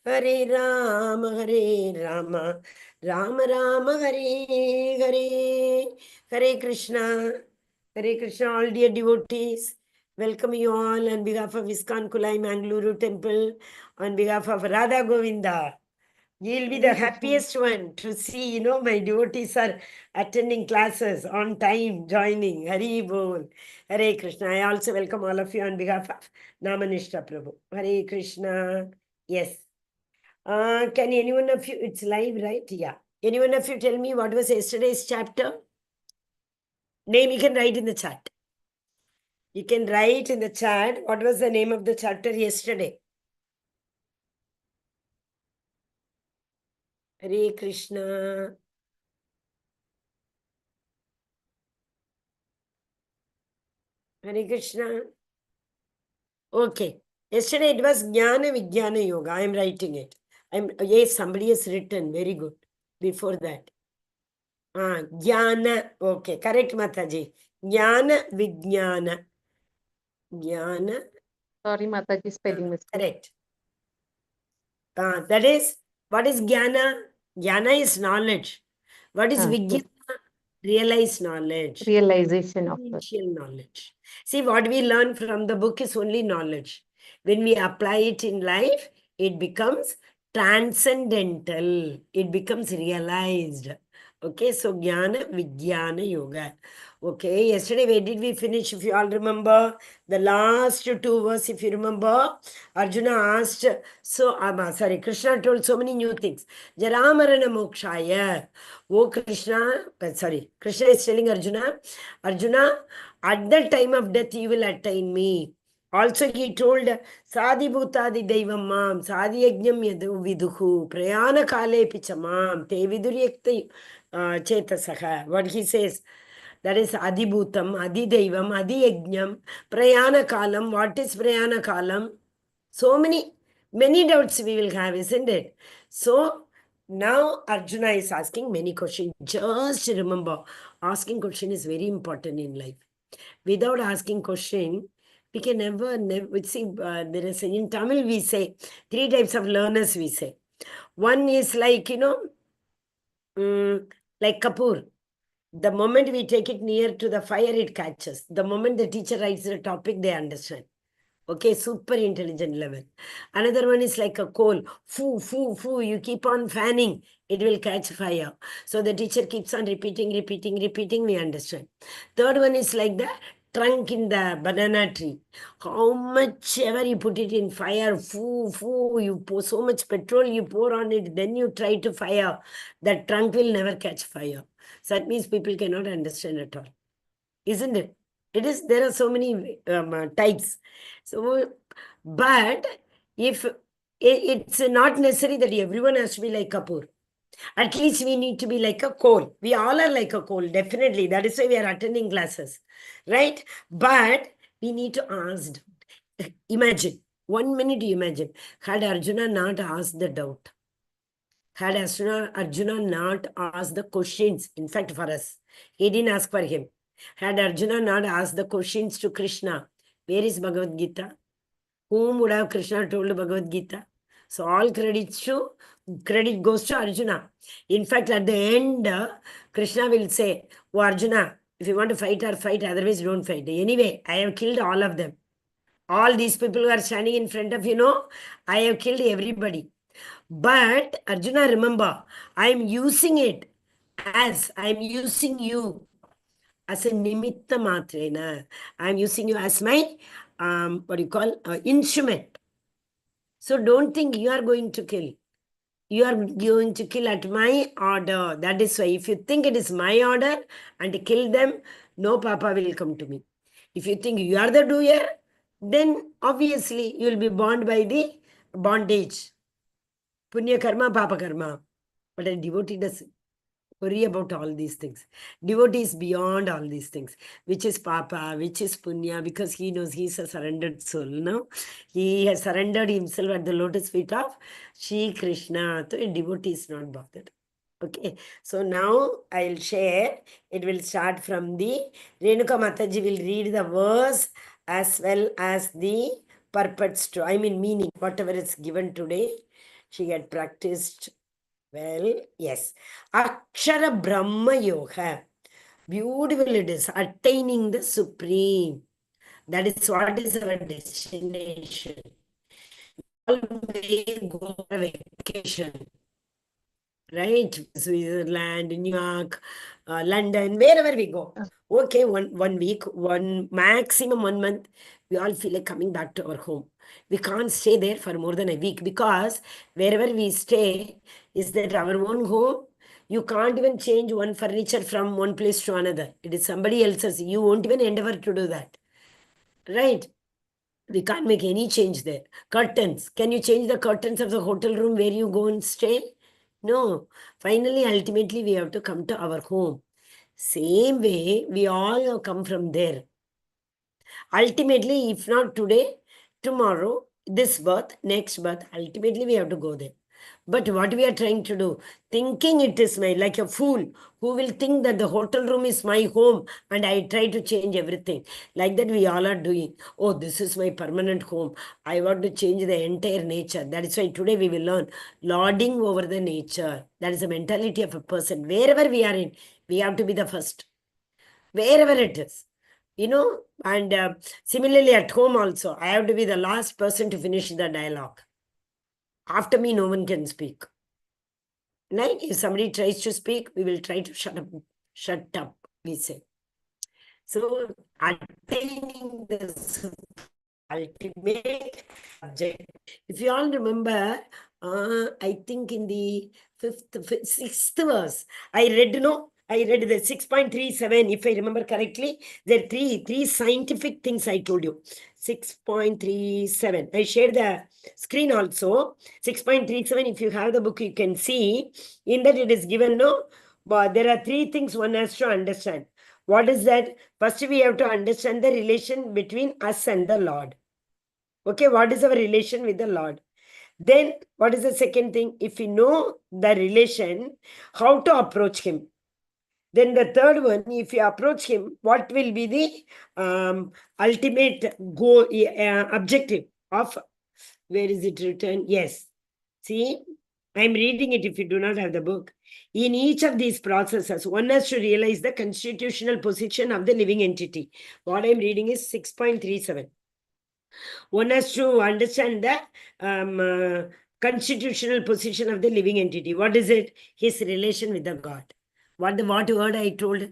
Hare Rama, Rama Rama, Hare Hare. Hare Krishna, Hare Krishna, all dear devotees. Welcome you all on behalf of ISKCON Kulai Mangaluru Temple, on behalf of Radha Govinda. You'll be the happiest one to see, my devotees are attending classes on time, joining. Hari Bol. Hare Krishna. I also welcome all of you on behalf of Namanishta Prabhu. Hare Krishna. Yes. Can anyone of you, it's live, right? Yeah. Anyone of you tell me what was yesterday's chapter? Name you can write in the chat. You can write in the chat what was the name of the chapter yesterday. Hare Krishna. Hare Krishna. Okay. Yesterday it was Jnana Vijnana Yoga. I am writing it. Yes, somebody has written. Very good. Before that. Jnana. Okay. Correct, Mataji. Jnana Vijnana. Jnana. Sorry, Mataji, spelling mistake. Correct. That is, what is Jnana? Jnana is knowledge. What is Vijnana? Realized knowledge. Realization of Initial knowledge. See, what we learn from the book is only knowledge. When we apply it in life, it becomes transcendental. It becomes realized. Okay, so Jnana Vijnana Yoga. Okay, yesterday where did we finish? If you all remember, the last two verses, if you remember, Arjuna asked, Krishna told so many new things. Jaramarana Mokshaya. Oh Krishna is telling Arjuna, at the time of death you will attain me. Also he told, Sadi Bhutadi Daivam Mam, Sadi Yajnam Yadu Viduhu, Prayana Kale Pichamam, Te Viduryakta Chetasaha. What he says, that is Adi Bhutam, Adi Daivam, Adi Yajnam, Prayana Kalam. What is Prayana Kalam? So many doubts we will have, isn't it? So now Arjuna is asking many questions. Just remember, asking question is very important in life. Without asking question, we can never see, there is, in Tamil we say, 3 types of learners we say. One is like, like Kapoor. The moment we take it near to the fire, it catches. The moment the teacher writes the topic, they understand. Okay, super intelligent level. Another one is like a coal. Foo, foo, foo. You keep on fanning, it will catch fire. So the teacher keeps on repeating, we understand. Third one is like the trunk in the banana tree. How much ever you put it in fire, foo, foo, you pour so much petrol, you pour on it, then you try to fire. That trunk will never catch fire. So that means people cannot understand at all. Isn't it? There are so many types. So, but if it's not necessary that everyone has to be like Kapoor. At least we need to be like a coal. We all are like a coal, definitely. That is why we are attending classes, right? But we need to ask. Imagine, 1 minute you imagine, had Arjuna not asked the doubt, had Arjuna not asked the questions, in fact for us, he didn't ask for him. Had Arjuna not asked the questions to Krishna, where is Bhagavad Gita? Whom would have Krishna told Bhagavad Gita? So all credit goes to Arjuna. In fact, at the end, Krishna will say, oh Arjuna, if you want to fight, otherwise don't fight. Anyway, I have killed all of them. All these people who are standing in front of I have killed everybody. But Arjuna, remember, I am using it as I am using you as a nimitta matrena. I am using you as my instrument. So don't think you are going to kill. You are going to kill at my order. That is why if you think it is my order and kill them, no papa will come to me. If you think you are the doer, then obviously you will be bound by the bondage. Punya karma, papa karma. But a devotee doesn't worry about all these things. Devotee is beyond all these things. Which is papa, which is punya, because he knows he is a surrendered soul. No? He has surrendered himself at the lotus feet of Shri Krishna. So a devotee is not bothered. Okay, so now I'll share. It will start from the Renuka Mataji will read the verse as well as the purports to, I mean meaning, whatever is given today, she had practiced well. Yes. Akshara Brahma Yoga. Beautiful it is. Attaining the Supreme. That is what is our destination. All may go on vacation. Right? Switzerland, New York, London, wherever we go. Okay, one week, one maximum 1 month, we all feel like coming back to our home. We can't stay there for more than a week because wherever we stay, is that our own home? You can't even change one furniture from one place to another. It is somebody else's. You won't even endeavor to do that. Right? We can't make any change there. Curtains. Can you change the curtains of the hotel room where you go and stay? No. Finally, ultimately, we have to come to our home. Same way, we all have come from there. Ultimately, if not today, tomorrow, this birth, next birth, ultimately we have to go there. But what we are trying to do, thinking it is my, like a fool who will think that the hotel room is my home and I try to change everything. Like that, we all are doing. Oh, this is my permanent home. I want to change the entire nature. That is why today we will learn lording over the nature. That is the mentality of a person. Wherever we are in, we have to be the first. Wherever it is. And similarly at home also, I have to be the last person to finish the dialogue. After me, no one can speak. Like if somebody tries to speak, we will try to shut up, we say. So attaining the ultimate object. If you all remember, I think in the sixth verse, I read the 6.37, if I remember correctly. There are three scientific things I told you. 6.37. I shared the screen also. 6.37, if you have the book, you can see. In that it is given, but there are three things one has to understand. What is that? First, we have to understand the relation between us and the Lord. Okay, what is our relation with the Lord? Then, what is the second thing? If we know the relation, how to approach Him. Then the third one, if you approach Him, what will be the ultimate goal, objective of, where is it written? Yes. See, I'm reading it if you do not have the book. In each of these processes, one has to realize the constitutional position of the living entity. What I'm reading is 6.37. One has to understand the constitutional position of the living entity. What is it? His relation with the God. What word I told? Do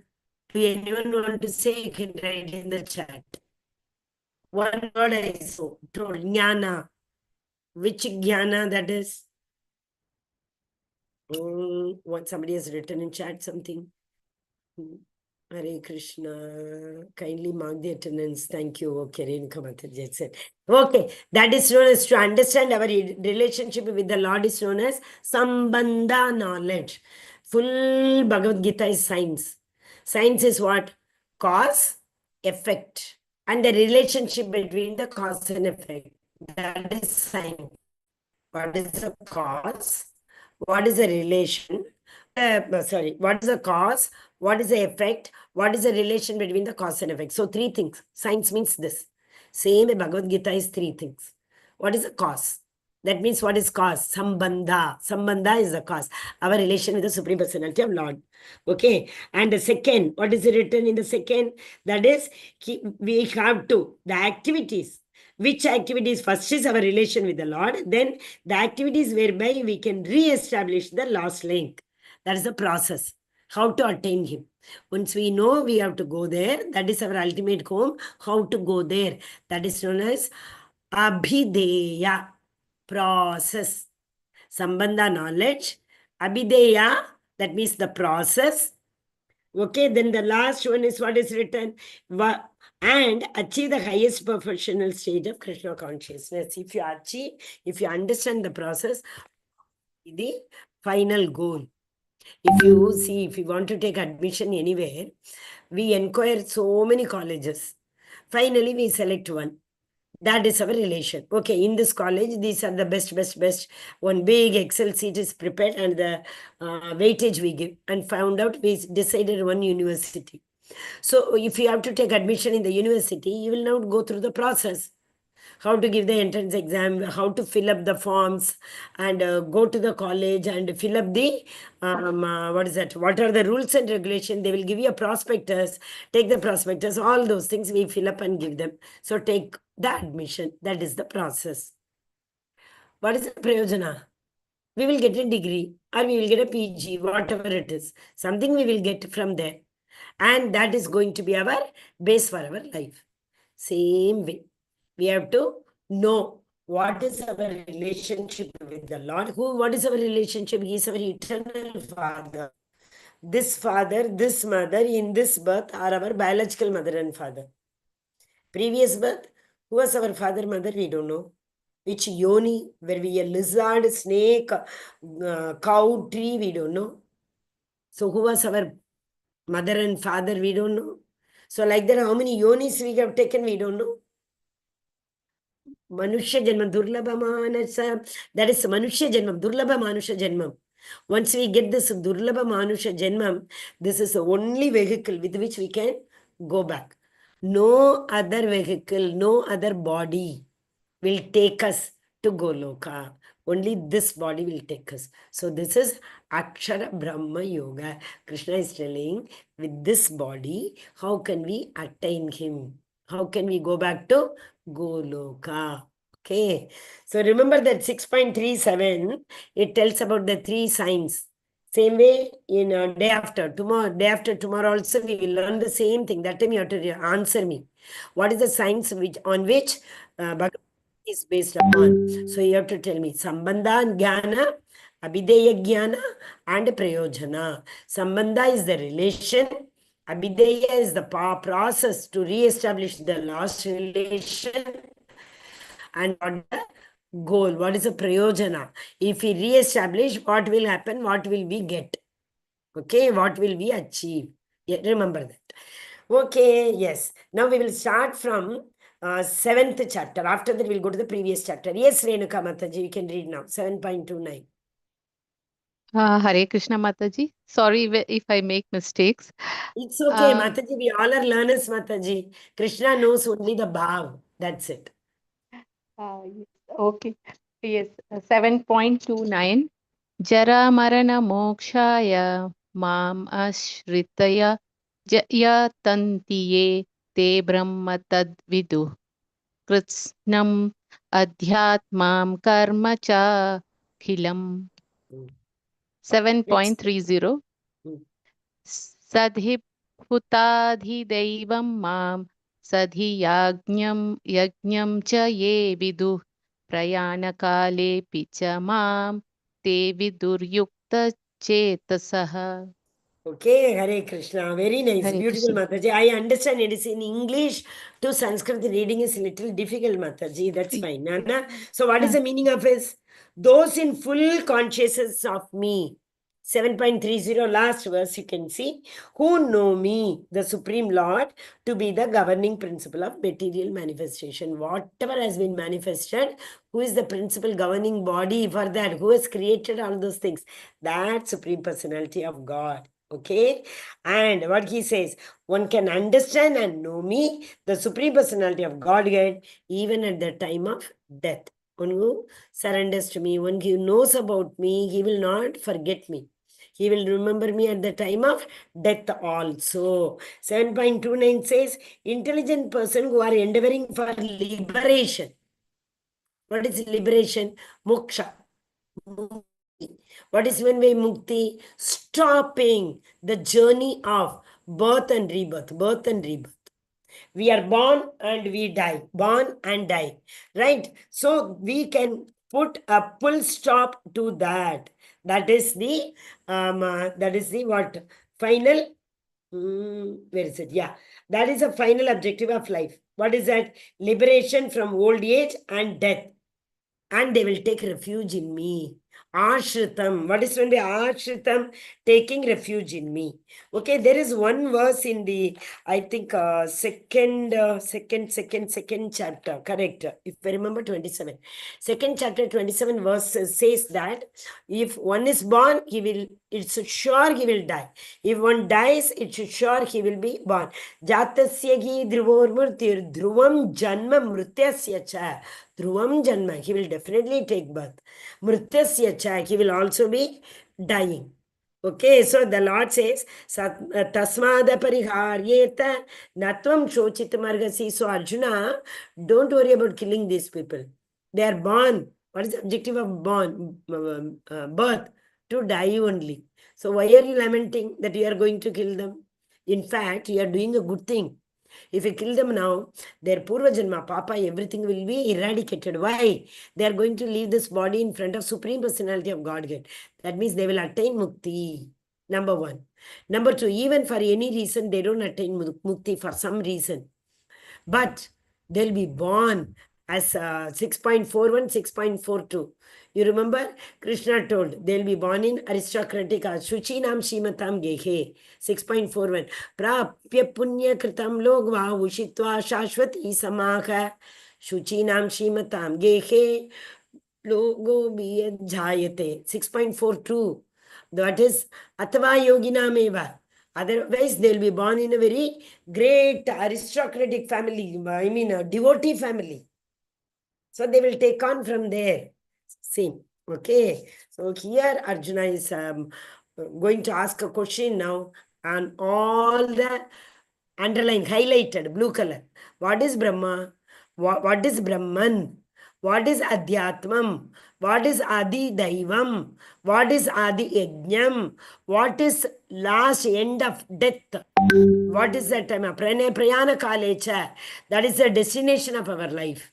anyone want to say? You can write in the chat. One word I told. Jnana. Which jnana that is? What somebody has written in chat something. Hare Krishna. Kindly mark the attendance. Thank you. Okay, Renuka Mataji said. Okay, that is known as, to understand our relationship with the Lord is known as Sambandha knowledge. Full Bhagavad Gita is science. Science is what? Cause, effect. And the relationship between the cause and effect. That is science. What is the cause? What is the relation? What is the cause? What is the effect? What is the relation between the cause and effect? So, three things. Science means this. Same Bhagavad Gita is three things. What is the cause? That means what is cause? Sambandha. Sambandha is the cause. Our relation with the Supreme Personality of Lord. Okay. And the second, what is written in the second? That is, we have to, the activities. Which activities? First is our relation with the Lord. Then the activities whereby we can re-establish the lost link. That is the process. How to attain Him. Once we know we have to go there, that is our ultimate home. How to go there? That is known as Abhideya, process. Sambandha knowledge. Abhideya, that means the process. Okay, then the last one is what is written. And achieve the highest professional stage of Krishna consciousness. If you achieve, if you understand the process, the final goal. If you see, if you want to take admission anywhere, we inquire so many colleges. Finally, we select one. That is our relation. Okay, in this college, these are the best. One big Excel sheet is prepared and the weightage we give. And found out we decided one university. So if you have to take admission in the university, you will now go through the process. how to give the entrance exam, how to fill up the forms, and go to the college and fill up the what is that? What are the rules and regulations? They will give you a prospectus. Take the prospectus. All those things we fill up and give them. So take the admission. That is the process. What is the prayojana? We will get a degree or we will get a PG, whatever it is. Something we will get from there. And that is going to be our base for our life. Same way. We have to know what is our relationship with the Lord. What is our relationship? He is our eternal Father. This father, this mother in this birth are our biological mother and father. Previous birth, who was our father, mother, we don't know. Which yoni, where we a lizard, snake, cow, tree, we don't know. So who was our mother and father, we don't know. So like that, how many yonis we have taken, we don't know. Manushya Janmam, Durlabha Manasa, that is Manushya Janmam, Durlabha Manusha Janmam. Once we get this Durlabha Manusha Janmam, this is the only vehicle with which we can go back. No other vehicle, no other body will take us to Goloka. Only this body will take us. So this is Akshara Brahma Yoga. Krishna is telling, with this body, how can we attain him? How can we go back to Goloka? Okay. So remember that 6.37, it tells about the 3 signs. Same way in day after tomorrow also we will learn the same thing. That time you have to answer me. What is the signs on which Bhagavad is based upon? So you have to tell me Sambandha, Jnana, Abhideya Jnana, and Prayojana. Sambandha is the relation. Abhideya is the process to re-establish the lost relation. And what the goal? What is the prayojana? If we re-establish, what will happen? What will we get? Okay, what will we achieve? Yeah, remember that. Okay, yes. Now we will start from 7th chapter. After that, we'll go to the previous chapter. Yes, Renuka Mataji, you can read now. 7.29. Hare Krishna Mataji. Sorry if I make mistakes. It's okay, Uh, Mataji. We all are learners, Mataji. Krishna knows only the bhav. That's it. yes, okay. Yes, 7.29. Jara Marana Mokshaya Mam Ashritaya Yatantiye Te Brahma Tad Vidu Kritsnam Adhyatmam Karma Cha Khilam. Mm. Next. 7.30. Mm. सधिपुताधिदैवं मां सधियाज्ञं च ये विदुः प्रयाणकालेऽपि च मां ते विदुर्युक्तचेतसः. Okay, Hare Krishna. Very nice. Hare Beautiful, Krishna. Mataji. I understand it is in English to Sanskrit. The reading is a little difficult, Mataji. That's fine. Nana. So, what is Uh, the meaning of this? Those in full consciousness of me. 7.30, last verse, you can see. Who know me, the Supreme Lord, to be the governing principle of material manifestation. Whatever has been manifested, who is the principal governing body for that? Who has created all those things? That Supreme Personality of God. Okay, and what he says, one can understand and know me, the Supreme Personality of Godhead, even at the time of death. One who surrenders to me, one who knows about me, he will not forget me. He will remember me at the time of death also. 7.29 says, intelligent person who are endeavoring for liberation. What is liberation? Moksha. What is meant by mukti? Stopping the journey of birth and rebirth. Birth and rebirth. We are born and we die. Born and die. Right? So we can put a full stop to that. That is the what? Final. Where is it? Yeah. That is a final objective of life. What is that? Liberation from old age and death. And they will take refuge in me. Ashritam. What is meant by Ashritam? Taking refuge in me. Okay, there is one verse in the, I think, second chapter. Correct. If I remember, 27. Second chapter, 27 verse says that if one is born, it's sure he will die. If one dies, it's sure he will be born. Jatasya hi dhruvormurtir dhruvam janma mrutyasya cha. Dhruvam janma. He will definitely take birth. Mrutyasya cha, he will also be dying. Okay, so the Lord says, Tasmada pariharyeta natvam shochit margasi. So Arjuna, don't worry about killing these people. They are born. What is the objective of birth? To die only. So why are you lamenting that you are going to kill them? In fact, you are doing a good thing. If you kill them now, their Purva Janma, Papa, everything will be eradicated. Why? They are going to leave this body in front of Supreme Personality of Godhead. That means they will attain Mukti. Number one. Number two, even for any reason, they don't attain Mukti for some reason. But they'll be born as 6.41, 6.42. You remember? Krishna told they'll be born in aristocratic Shuchinam Shimatam Gehe. 6.41. Prapya Punya Kritam Logva Ushitva Shashwati Samaha. Shuchinam Shimatam Gehe. Logo Jayate. 6.42. That is Atava Yoginameva. Otherwise, they'll be born in a very great aristocratic family, I mean, a devotee family. So they will take on from there. Same. Okay. So here Arjuna is going to ask a question now on all the underlined, highlighted, blue color. What is Brahma? What is Brahman? What is Adhyatmam? What is Adi Daivam? What is Adi Yajnam? What is last end of death? What is that time? Prayana Kalecha. That is the destination of our life.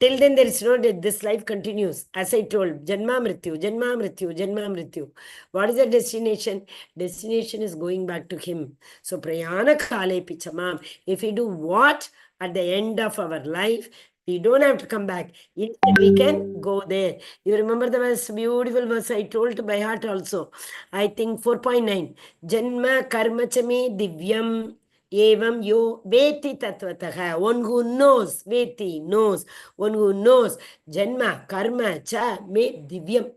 Till then, there is no death. This life continues. As I told, Janma Mrityu, Janma Mrityu, Janma Mrityu. What is the destination? Destination is going back to Him. So, Prayana Kale Pichamam. If we do what at the end of our life, we don't have to come back. Instead, we can go there. You remember the verse, beautiful verse I told by heart also. I think 4.9. Janma karma chame divyam evam yo veti tattvataha. One who knows, veti, knows. One who knows, janma karma cha me divyam.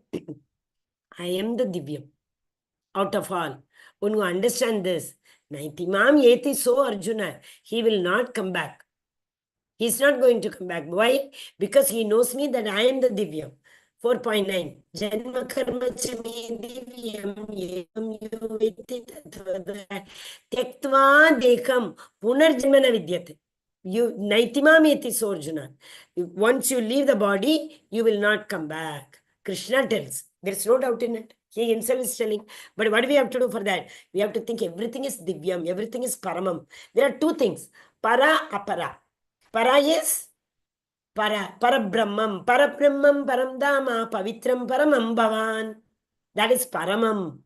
I am the divyam out of all. One who understands this. Naitimam yeti so Arjuna. He will not come back. He's not going to come back. Why? Because he knows me that I am the Divyam. 4.9. Janma karma chami divyam yevam yuviti tatvada tyaktva dekam punarjanmana vidyate. You naitimameti sorjuna. Once you leave the body, you will not come back. Krishna tells. There's no doubt in it. He himself is telling. But what do we have to do for that? We have to think everything is divyam, everything is paramam. There are two things. Para, apara. Para is Parabrahmam, Param Dama, Pavitram Paramam Bhavan. That is Paramam.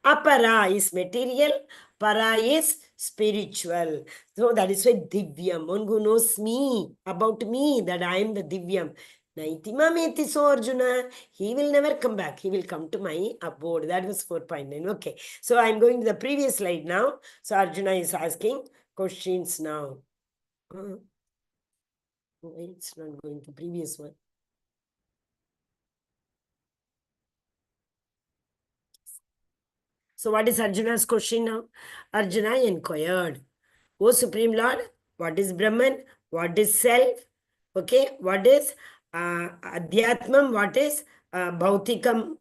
Apara is material, Para is spiritual. So that is why Divyam. One who knows me, about me, that I am the Divyam. Naitimameti so Arjuna, he will never come back. He will come to my abode. That was 4.9. Okay. So I'm going to the previous slide now. So Arjuna is asking questions now. It's not going to previous one. So what is Arjuna's question now? Arjuna inquired, O Supreme Lord, what is Brahman? What is self? Okay, what is Adhyatmam? What is Bhautikam?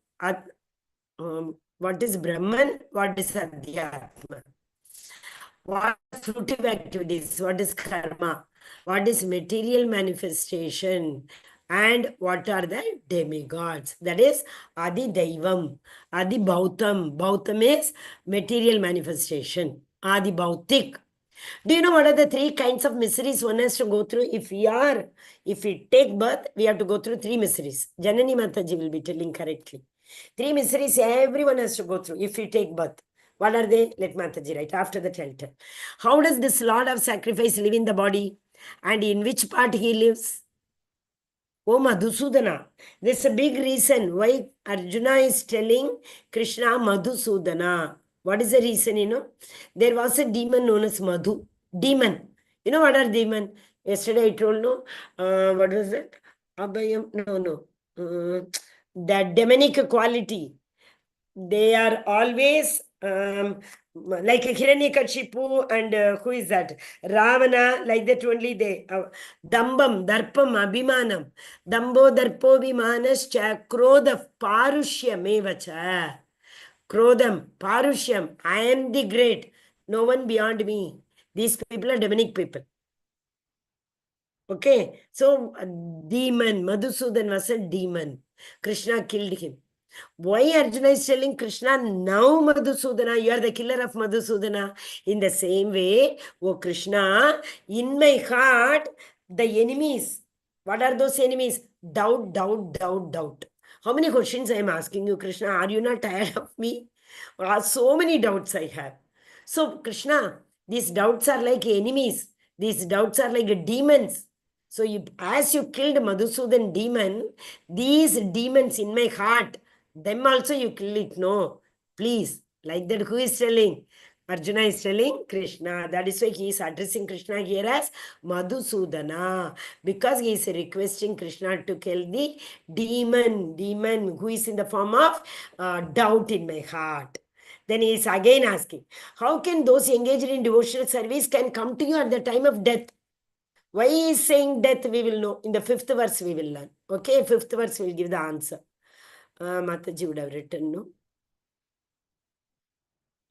What is Brahman? What is Adhyatma? What are fruitive activities? What is karma? What is material manifestation? And what are the demigods? That is Adi Daivam, Adi Bhautam. Bhautam is material manifestation. Adi Bhautik. Do you know what are the three kinds of miseries one has to go through? If we take birth, we have to go through three miseries. Janani Mataji will be telling correctly. Three miseries everyone has to go through if we take birth. What are they? Let Mataji write after the tell. How does this Lord of sacrifice live in the body? And in which part he lives? Oh Madhusudana. There's a big reason why Arjuna is telling Krishna Madhusudana. What is the reason, There was a demon known as Madhu. Demon. You know what are demon? Yesterday I told, no? What was it? Abhayam? No. That demonic quality. They are always like a Hiranyakashipu and who is that? Ravana, like that only they. Dambam, Darpam, Abhimanam. Dambo, Darpo, Vimanascha, Krodha, Parushyam, Krodham, Parushyam. I am the great. No one beyond me. These people are demonic people. Okay, so demon, Madhusudan was a demon. Krishna killed him. Why Arjuna is telling Krishna, now Madhusudana, you are the killer of Madhusudana. In the same way, oh Krishna, in my heart, the enemies, what are those enemies? Doubt, doubt, doubt, doubt. How many questions I am asking you, Krishna? Are you not tired of me? So many doubts I have. So, Krishna, these doubts are like enemies. These doubts are like demons. So, as you killed Madhusudan demon, these demons in my heart, them also you kill it. No, please. Like that, who is telling? Arjuna is telling Krishna. That is why he is addressing Krishna here as Madhusudana. Because he is requesting Krishna to kill the demon who is in the form of doubt in my heart. Then he is again asking, how can those engaged in devotional service can come to you at the time of death? Why he is saying death, we will know. In the 5th verse, we will learn. Okay, 5th verse will give the answer. Mataji would have written, no?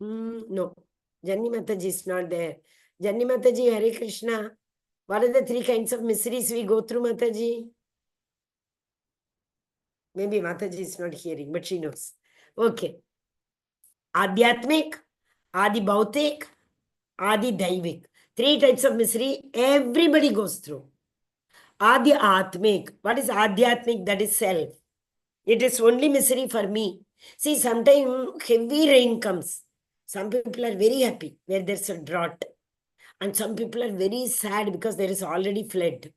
No. Janni Mataji is not there. Janni Mataji, Hare Krishna. What are the 3 kinds of miseries we go through, Mataji? Maybe Mataji is not hearing, but she knows. Okay. Adhyatmik, Adi Bhautik, Adi Daivik. 3 types of misery everybody goes through. Adi Atmik. What is Adhyatmik? That is self. It is only misery for me. See, sometimes heavy rain comes. Some people are very happy where there's a drought. And some people are very sad because there is already flood.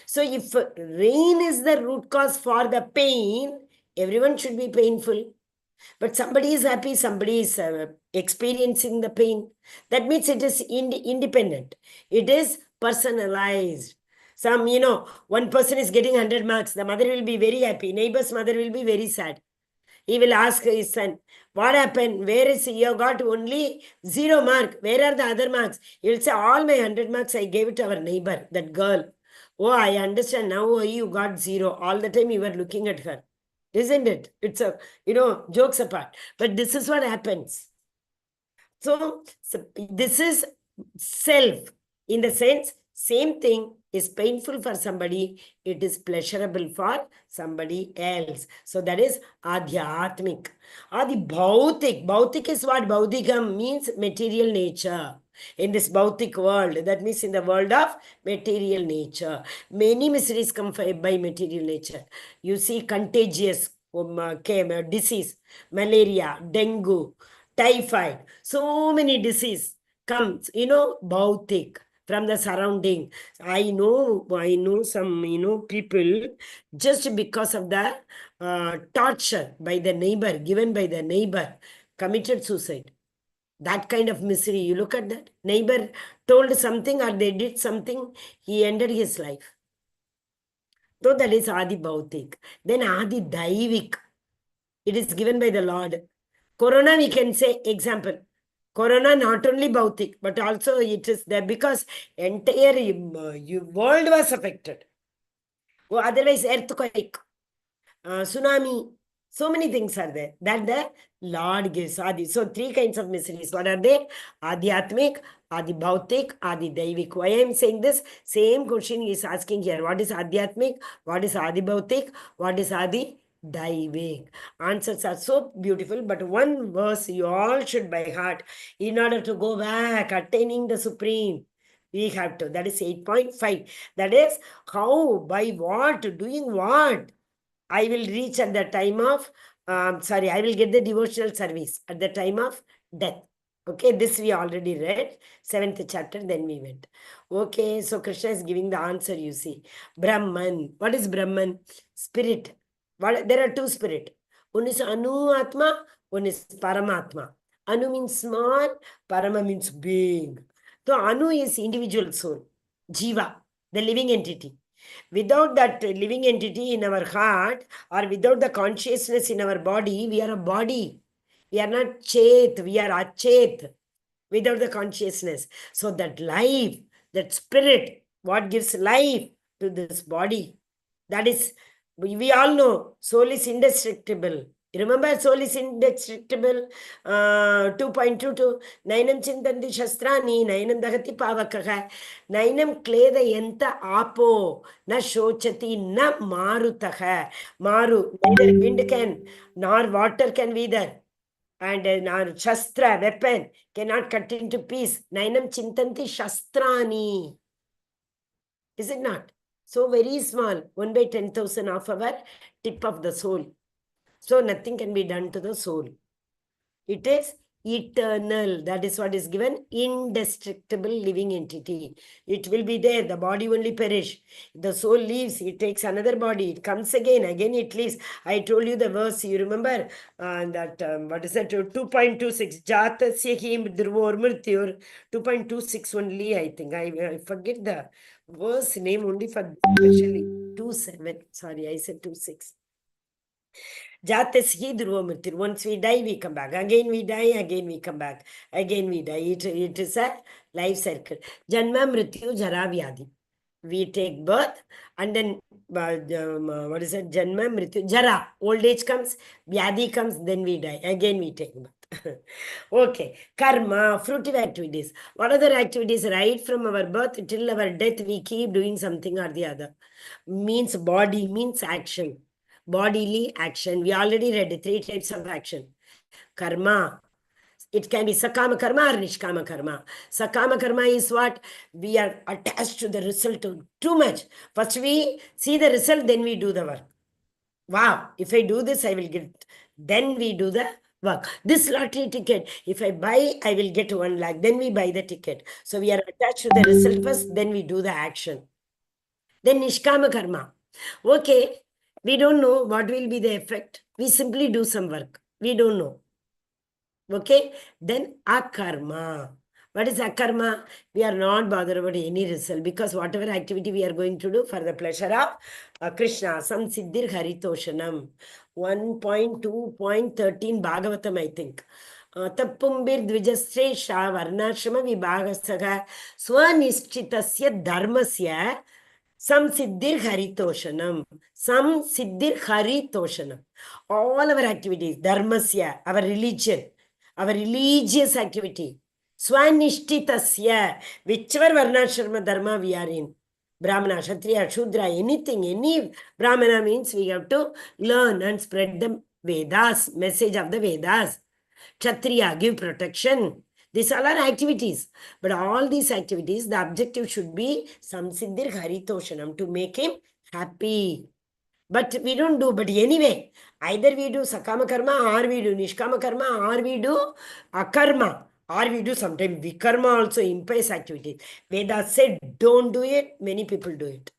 So if rain is the root cause for the pain, everyone should be painful. But somebody is happy, somebody is experiencing the pain. That means it is independent. It is personalized. Some, one person is getting 100 marks. The mother will be very happy. Neighbor's mother will be very sad. He will ask his son, what happened? Where is he? You got only 0 mark. Where are the other marks? He will say, all my 100 marks I gave it to our neighbor, that girl. Oh, I understand. Now you got 0. All the time you were looking at her. Isn't it? It's a, jokes apart. But this is what happens. So this is self. In the sense, same thing is painful for somebody, it is pleasurable for somebody else. So that is Adhyatmik. Adi Bhautik. Bhautik is what? Bhautikam means material nature. In this Bhautik world, that means in the world of material nature. Many miseries come by material nature. You see contagious disease, malaria, dengue, typhoid, so many disease comes, Bhautik from the surrounding. I know some, people just because of the torture by the neighbor, given by the neighbor, committed suicide. That kind of misery. You look at that. Neighbor told something or they did something, he ended his life. So that is Adi Bhautik. Then Adi Daivik. It is given by the Lord. Corona, we can say, example. Corona not only Bhautik, but also it is there because entire world was affected. Otherwise, earthquake, tsunami, so many things are there that the Lord gives. Adi. So 3 kinds of miseries. What are they? Adhyatmik, Adi Bhautik, Adi Daivik. Why I am saying this? Same question is asking here. What is Adhyatmik? What is Adi Bhautik? What is Adi Daivik? Answers are so beautiful, but one verse you all should by heart in order to go back, attaining the Supreme. We have to. That is 8.5. That is how, by what, doing what? I will reach at the time of, I will get the devotional service at the time of death. Okay, this we already read, 7th chapter, then we went. Okay, so Krishna is giving the answer, you see. Brahman. What is Brahman? Spirit. There are two spirit. One is Anu Atma, one is Paramatma. Anu means small, Parama means big. So Anu is individual soul, Jiva, the living entity. Without that living entity in our heart or without the consciousness in our body, we are a body. We are not Chet, we are Achet without the consciousness. So that life, that spirit, what gives life to this body, that is, we all know soul is indestructible. Remember, soul is indestructible. 2.22. Nainam chintanti shastrani, nainam dahati pavakaha, nainam kleda yenta apo, na shochati, na marutaha. Maru, neither wind can, nor water can be there. And our shastra, weapon, cannot cut into piece. Nainam chintanti shastrani. Is it not? So very small, 1 by 10,000 of our tip of the soul. So nothing can be done to the soul. It is eternal. That is what is given. Indestructible living entity. It will be there. The body only perish. The soul leaves. It takes another body. It comes again. Again it leaves. I told you the verse. You remember that, what is that? 2.26. Jatasya hi dhruvar mrityur. 2.26 only, I think. I forget the verse name only for especially 2.7. Sorry, I said 2.6. Jatasya Dhruvamutir. Once we die, we come back. Again we die, again we come back. Again we die. It is a life cycle. Janma Mrityu Jara Vyadi. We take birth and then what is it? Janma Mrityu Jara. Old age comes, Vyadi comes, then we die. Again we take birth. Okay. Karma, fruitive activities. What other activities? Right from our birth till our death, we keep doing something or the other. Means body, means action. Bodily action. We already read 3 types of action. Karma. It can be sakama karma or nishkama karma. Sakama karma is what? We are attached to the result too much. First we see the result, then we do the work. Wow, if I do this, I will get. Then we do the work. This lottery ticket, if I buy, I will get 1 lakh. Then we buy the ticket. So we are attached to the result first, then we do the action. Then nishkama karma. Okay, we don't know what will be the effect. We simply do some work. We don't know. Okay, then akarma. What is akarma? We are not bothered about any result because whatever activity we are going to do for the pleasure of Krishna, some siddhir haritoshanam, 1.2.13 Bhagavatam, I think. Tappumbir dvijastresha varnashrama vibhagasaga swanischitasya dharmasya Samsiddhir Haritoshanam. Samsiddhir Haritoshanam. All our activities, dharmasya, our religion, our religious activity, Swanishtitasya, whichever Varnashrama dharma we are in, Brahmana, Kshatriya, Shudra, anything, any Brahmana means we have to learn and spread the Vedas, message of the Vedas. Kshatriya, give protection. These all are activities. But all these activities, the objective should be Samsiddhir Haritoshanam, to make him happy. But we don't do. But anyway, either we do Sakama Karma or we do Nishkama Karma or we do Akarma or we do sometimes Vikarma also, impious activities. Vedas said don't do it, many people do it.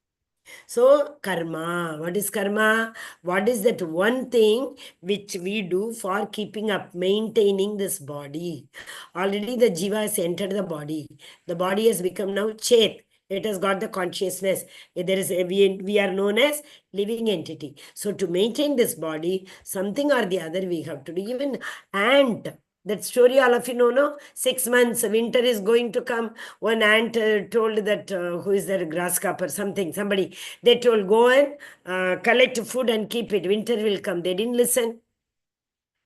So, karma. What is karma? What is that one thing which we do for keeping up, maintaining this body? Already the jiva has entered the body. The body has become now chet. It has got the consciousness. We are known as living entity. So to maintain this body, something or the other we have to do. Even ant, that story all of you know, no? 6 months, winter is going to come. One ant told that, who is that, grasshopper, somebody, they told, go and collect food and keep it. Winter will come. They didn't listen.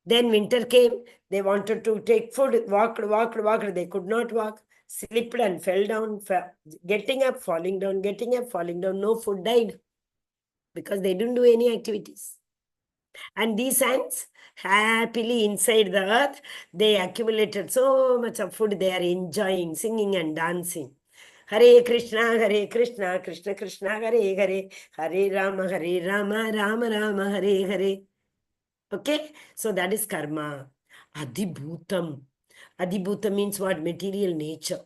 Then winter came. They wanted to take food, walked. They could not walk, slipped and fell down, getting up, falling down, getting up, falling down. No food, died because they didn't do any activities. And these ants, happily inside the earth, they accumulated so much of food. They are enjoying, singing and dancing. Hare Krishna, Krishna Krishna, Hare Hare, Hare Rama, Rama Rama, Hare Hare. Okay, so that is karma. Adhibhutam. Adibhuta means what? Material nature.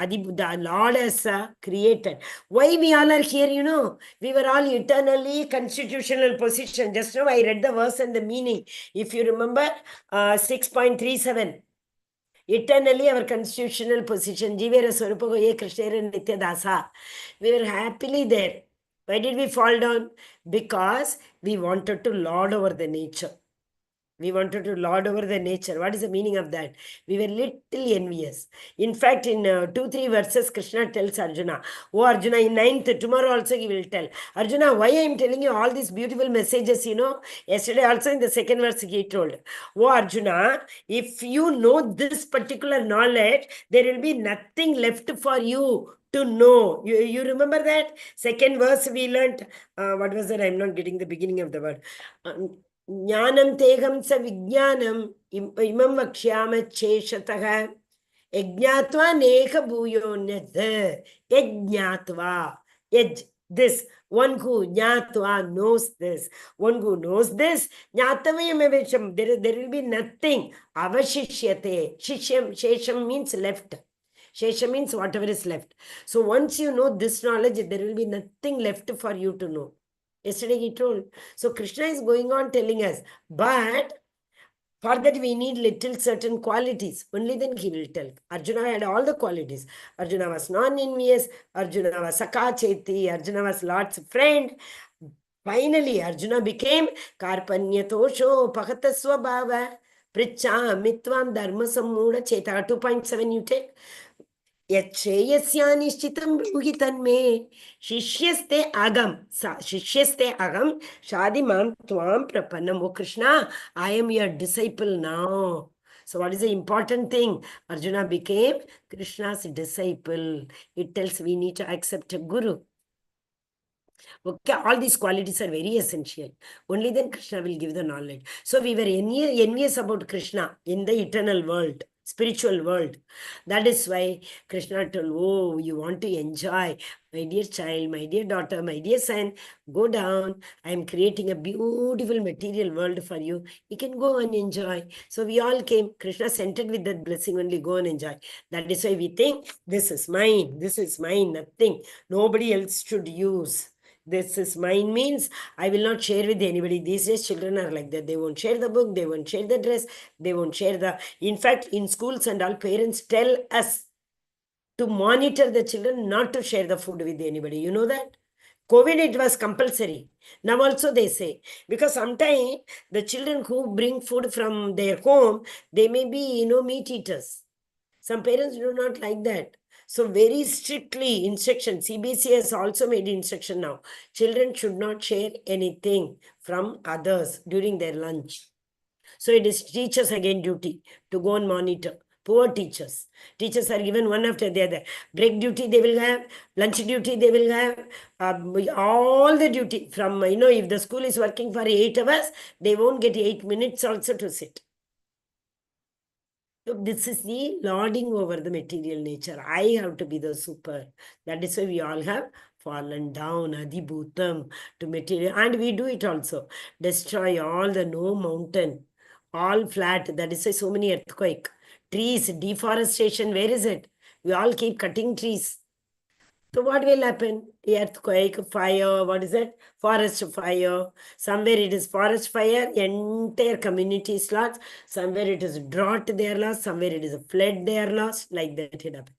The Lord has created. Why we all are here, you know? We were all eternally constitutional position. Just now I read the verse and the meaning. If you remember, 6.37. Eternally our constitutional position. Jivera Swarupa Goye Krishnera Nitya Dasa. We were happily there. Why did we fall down? Because we wanted to lord over the nature. We wanted to lord over the nature. What is the meaning of that? We were little envious. In fact, in 2-3 verses, Krishna tells Arjuna, oh Arjuna, in 9th, tomorrow also he will tell. Arjuna, why I am telling you all these beautiful messages, you know? Yesterday also in the 2nd verse he told, oh Arjuna, if you know this particular knowledge, there will be nothing left for you to know. You remember that? 2nd verse we learnt, what was that? I'm not getting the beginning of the word. ज्ञानं तेगं स विज्ञानम् इमं वक्ष्यामश्चेषतः यज्ञात्वा नेह भूयोऽन्यत् यज्ञात्वा यज् this one who jnatva knows this, one who knows this jnatavayam avesham, there will be nothing avashishyate. Shesham means left. Shesha means whatever is left. So once you know this knowledge, there will be nothing left for you to know. Yesterday he told. So Krishna is going on telling us, but for that we need little certain qualities. Only then he will tell. Arjuna had all the qualities. Arjuna was non-envious. Arjuna was sakacheti. Arjuna was Lord's friend. Finally, Arjuna became karpanyatosho pakataswabhava pricha mitvam dharma sammuda cheta. 2.7 you take. यच्छ्रेयस्यानिश्चितं ब्रूहि तन्मे शिष्यस्ते अगम शिष्यस्ते अगम शादी मां त्वां प्रपन्नम. Oh Krishna, I am your disciple now. So what is the important thing? Arjuna became Krishna's disciple. It tells we need to accept a guru. Okay, all these qualities are very essential. Only then Krishna will give the knowledge. So we were envious about Krishna in the eternal world, spiritual world. That is why Krishna told, oh, you want to enjoy, my dear child, my dear daughter, my dear son, go down. I am creating a beautiful material world for you. You can go and enjoy. So we all came. Krishna sent it with that blessing only, go and enjoy. That is why we think, this is mine, nothing. Nobody else should use. This is mine means I will not share with anybody. These days children are like that. They won't share the book, they won't share the dress, they won't share the... In fact, in schools and all, parents tell us to monitor the children not to share the food with anybody. You know that? COVID, it was compulsory. Now also they say, because sometimes the children who bring food from their home, they may be, meat eaters. Some parents do not like that. So very strictly instruction, CBSE has also made instruction now. Children should not share anything from others during their lunch. So it is teachers again duty to go and monitor. Poor teachers. Teachers are given one after the other. Break duty they will have, lunch duty they will have, all the duty from, if the school is working for 8 hours, they won't get 8 minutes also to sit. So this is the lording over the material nature. I have to be the super. That is why we all have fallen down, adibhutam, to material. And we do it also. Destroy all the no mountain, all flat. That is why so many earthquake. Trees, deforestation, where is it? We all keep cutting trees. So what will happen? Earthquake, fire, what is it? Forest fire. Somewhere it is forest fire, entire community is lost. Somewhere it is drought, they are lost. Somewhere it is a flood, they are lost. Like that it happened.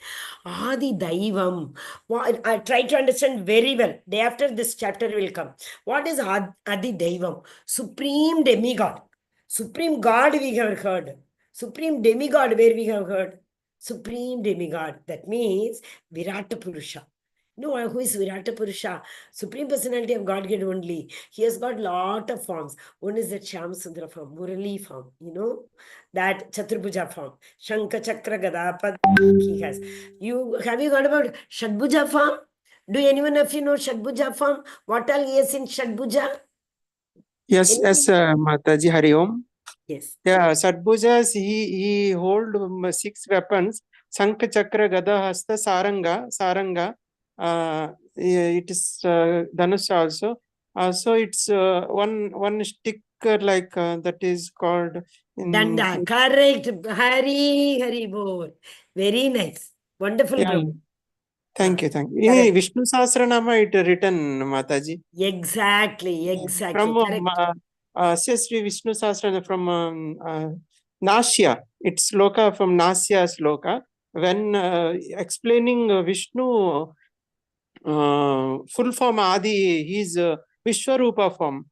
Adi Daivam. I try to understand very well. Day after this chapter will come. What is Adi Daivam? Supreme demigod. Supreme God we have heard. Supreme demigod where we have heard. Supreme demigod. That means Virata Purusha. No, who is Virata Purusha? Supreme Personality of Godhead only. He has got lot of forms. One is that Shyam Sundara form, Murali form, that Chaturbhuja form, Shankha Chakra Gada Padma he has. Have you heard about Shadbhuja form? Do anyone of you know Shadbhuja form? What all he has in Shadbhuja? Yes, Mataji Hari Om. Yes. Yeah, Sadbhujas, he hold 6 weapons, Sankha Chakra Gada Hasta Saranga. It is Dhanush also. So it's one stick that is called in Danda, correct. Hari Bol. Very nice. Wonderful, yeah. Prabhu. Thank you. In Correct. Vishnu Sahasranama it written, Mataji. Exactly. From Correct. Sri Vishnu Sahasranama from Nasya. It's sloka from Nasya sloka. When explaining Vishnu full form Adi, his Vishwarupa form.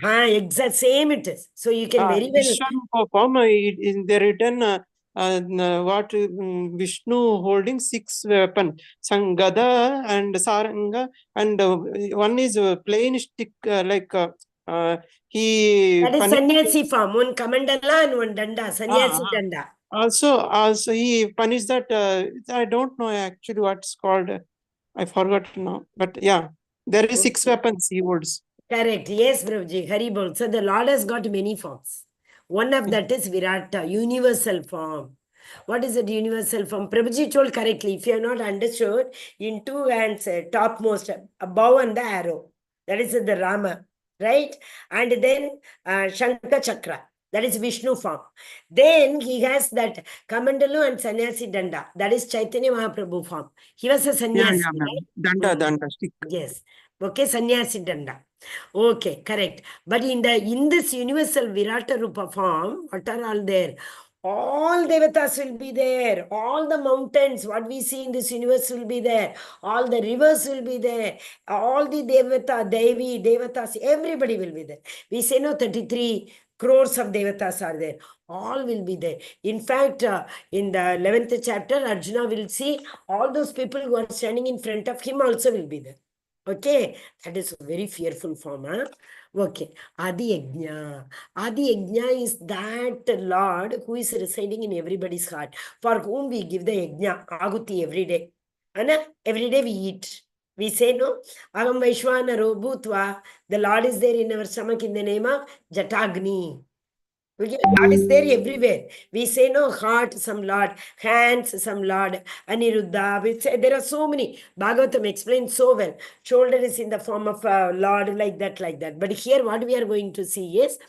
Exact same it is. So you can very well. Vishwarupa form, they written what Vishnu holding 6 weapons, Sangada and Saranga, and one is a plain stick he. That is sannyasi form. One kamandala and one danda. Sannyasi danda. Also he punished that. I don't know actually what's called. I forgot now. But yeah, there is 6 weapons he holds. Correct. Yes, Prabhuji. Hari Bol. So the Lord has got many forms. One of that is Virata, universal form. What is that universal form? Prabhuji told correctly. If you have not understood, in 2 hands, topmost, above and the arrow. That is the Rama, right? And then Shankha Chakra. That is Vishnu form. Then he has that Kamandalu and Sannyasi Danda. That is Chaitanya Mahaprabhu form. He was a sannyasi. Yeah, Danda, stick. Yes. Okay, sannyasi Danda. Okay, correct. But in this universal Virata Rupa form, what are all there? All devatas will be there. All the mountains, what we see in this universe will be there. All the rivers will be there. All the devata, devi, devatas, everybody will be there. We say no, 33 crores of devatas are there. All will be there. In fact, in the 11th chapter, Arjuna will see all those people who are standing in front of him also will be there. Okay, that is a very fearful form. Huh? Okay, Adi Yajna. Adi Yajna is that Lord who is residing in everybody's heart, for whom we give the Yajna, Aguti every day. Anna, every day we eat. We say no, Agam Vaishwanaro Bhutva. The Lord is there in our stomach in the name of Jatagni. Lord is there everywhere. We say no, heart, some Lord, hands, some Lord, Aniruddha. We say, there are so many. Bhagavatam explains so well. Shoulder is in the form of a Lord, like that, like that. But here, what we are going to see is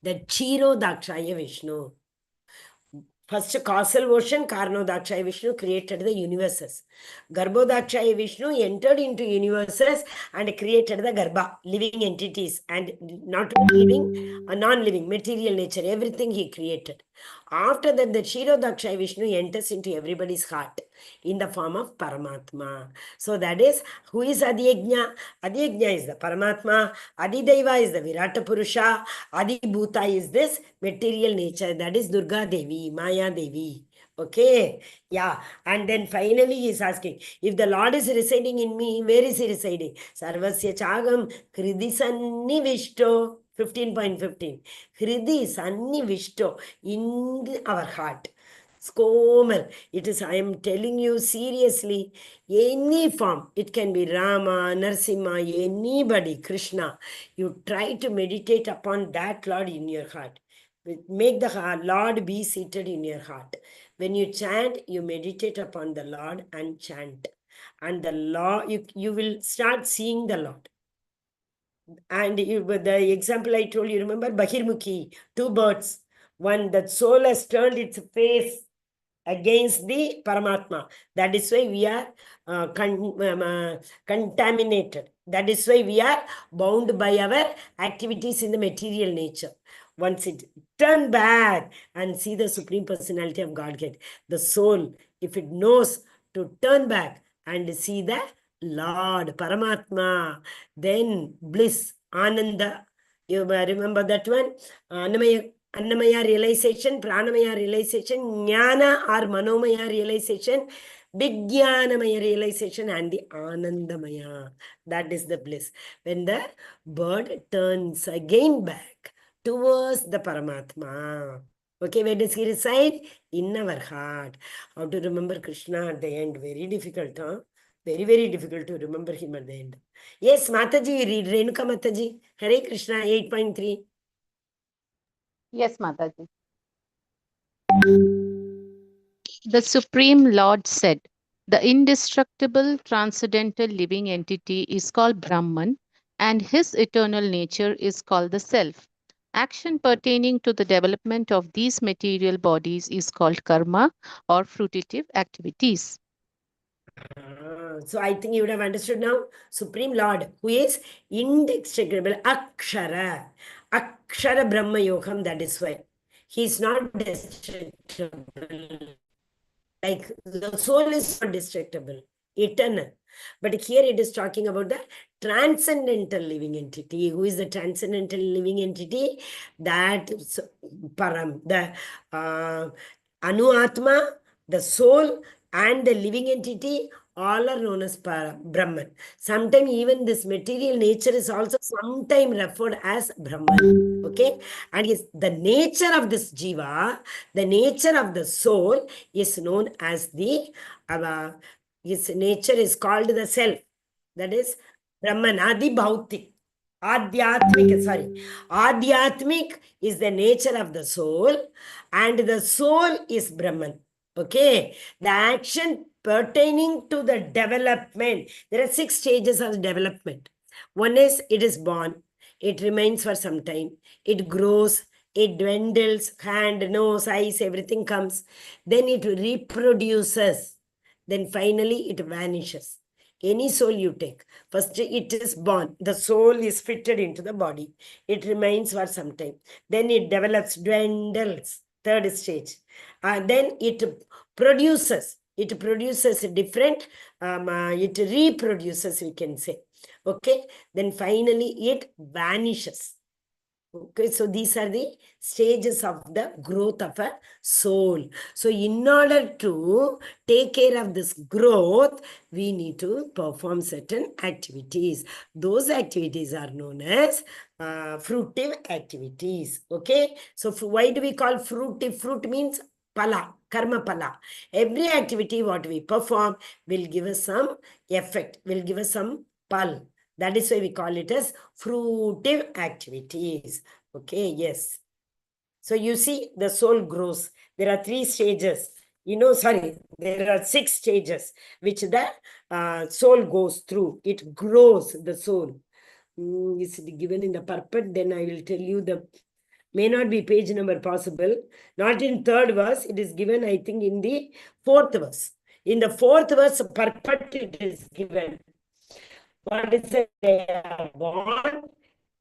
the Chiro Dakshaya Vishnu. First causal ocean, Karnodakshaya Vishnu created the universes. Garbhodakshaya Vishnu entered into universes and created the Garbha, living entities, and not living, non-living, material nature, everything he created. After that, the Kshirodakshaya Vishnu enters into everybody's heart in the form of Paramatma. So that is, who is Adiyajna? Adiyajna is the Paramatma. Adidaiva is the Virata Purusha. Adibhuta is this material nature. That is Durga Devi, Maya Devi. Okay, yeah. And then finally he is asking, if the Lord is residing in me, where is he residing? Sarvasya Chagam Kridi Sannivishto. 15.15. Hridi Sannivishto in our heart. Skomal. It is, I am telling you seriously, any form, it can be Rama, Narsimha, anybody, Krishna. You try to meditate upon that Lord in your heart. Make the Lord be seated in your heart. When you chant, you meditate upon the Lord and chant. And the Lord, you will start seeing the Lord. And the example I told you, remember Bahirmukhi, 2 birds. One, that soul has turned its face against the Paramatma. That is why we are contaminated. That is why we are bound by our activities in the material nature. Once it turn back and see the Supreme Personality of Godhead, the soul, if it knows to turn back and see the Lord, Paramatma, then bliss, Ananda. You remember that one? Annamaya realization, Pranamaya realization, Jnana or Manomaya realization, Vijnanamaya realization, and the Anandamaya. That is the bliss. When the bird turns again back towards the Paramatma. Okay, where does he reside? In our heart. How to remember Krishna at the end? Very difficult, huh? Very, very difficult to remember him at the end. Yes, Mataji, you read Renuka Mataji. Hare Krishna 8.3. Yes, Mataji. The Supreme Lord said, the indestructible, transcendental living entity is called Brahman, and his eternal nature is called the Self. Action pertaining to the development of these material bodies is called karma or fruitive activities. So I think you would have understood now. Supreme Lord, who is inextricable, Akshara. Akshara Brahma Yogam, that is why. He is not destructible. Like the soul is not destructible, eternal. But here it is talking about the transcendental living entity. Who is the transcendental living entity? That Param, the Anu Atma, the soul, and the living entity, all are known as Brahman. Sometimes even this material nature is also sometimes referred as Brahman. Okay? And is the nature of this jiva, the nature of the soul is known as the, his nature is called the self. That is Brahman, Adi Bhautik. Adhyatmic is the nature of the soul, and the soul is Brahman. Okay, the action pertaining to the development. There are 6 stages of development. One is it is born, it remains for some time, it grows, it dwindles, hand, nose, eyes, everything comes. Then it reproduces. Then finally it vanishes. Any soul you take, first it is born, the soul is fitted into the body, it remains for some time, then it develops, dwindles, third stage, then it produces a different, it reproduces, we can say. Okay, then finally it vanishes. Okay, so these are the stages of the growth of a soul. So in order to take care of this growth, we need to perform certain activities. Those activities are known as fruitive activities. Okay, so why do we call fruitive? Fruit means pala, karma pala. Every activity what we perform will give us some effect, will give us some pal. That is why we call it as fruitive activities. Okay, yes. So you see, the soul grows. There are 3 stages. There are 6 stages which the soul goes through. It grows, the soul. Is it given in the purport? Then I will tell you the, may not be page number possible. Not in 3rd verse. It is given, I think, in the 4th verse. In the 4th verse, purport it is given. What is it? They are born,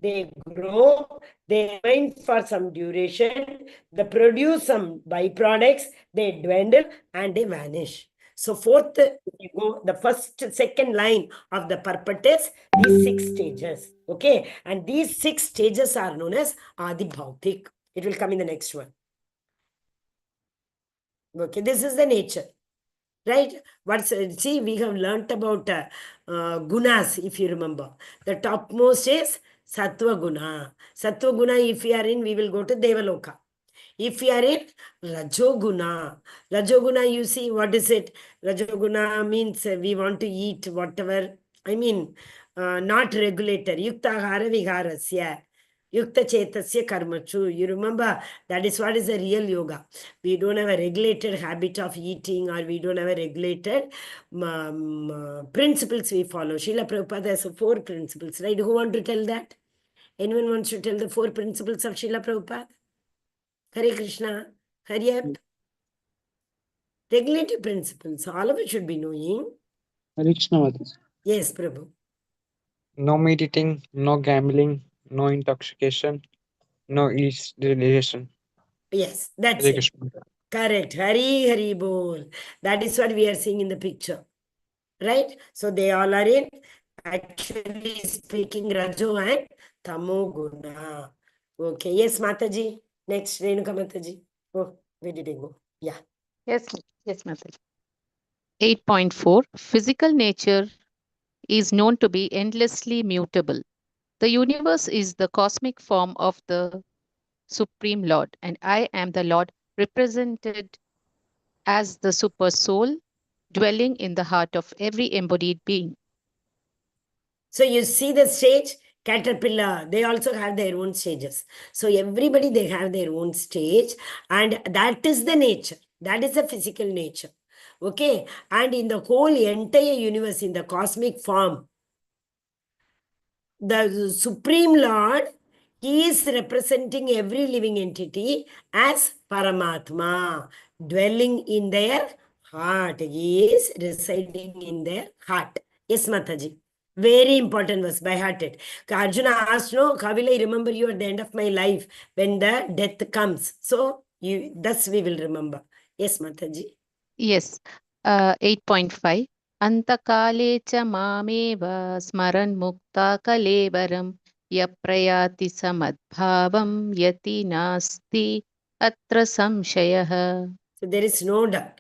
they grow, they remain for some duration, they produce some byproducts, they dwindle and they vanish. So 4th, you go, the first, second line of the purport is these 6 stages. Okay, and these 6 stages are known as Adi Bhautik. It will come in the next one. Okay, this is the nature. Right? See, we have learnt about gunas, if you remember. The topmost is Sattva Guna. Sattva Guna, if we are in, we will go to Devaloka. If we are in Rajoguna, Rajoguna, you see, what is it? Rajoguna means we want to eat whatever, not regulator. Yuktahara viharasya. Yukta Chetasya Karmachu. You remember, that is what is the real yoga. We don't have a regulated habit of eating, or we don't have a regulated principles we follow. Srila Prabhupada has 4 principles, right? Who want to tell that? Anyone wants to tell the 4 principles of Srila Prabhupada? Hare Krishna. Hurry up. Regulative principles. All of it should be knowing. Hare Krishna Mataji. Yes, Prabhu. No meat eating, no gambling, no intoxication, no relation. Yes, that's Hare it. Krishna. Correct. Hari Hari Bol. That is what we are seeing in the picture. Right? So they all are in, actually speaking, Rajo and Tamo Guna. Okay. Yes, Mataji. Next, Renuka Mataji. Oh, where did I go? Yeah. Yes, Mataji. 8.4 Physical nature is known to be endlessly mutable. The universe is the cosmic form of the Supreme Lord, and I am the Lord represented as the super soul dwelling in the heart of every embodied being. So you see the stage, caterpillar, they also have their own stages. So everybody, they have their own stage, and that is the nature. That is the physical nature. Okay. And in the whole entire universe, in the cosmic form, the Supreme Lord He is representing every living entity as Paramatma, dwelling in their heart. He is residing in their heart. Yes, Mataji. Very important verse by heart it. Arjuna asked, no, how will I remember you at the end of my life when the death comes? So thus we will remember. Yes, Mataji. Yes. 8.5. Antakale cha mameva smaran mukta kalevaram yaprayati samadbhavam yati nasti atra samshayah. So there is no doubt.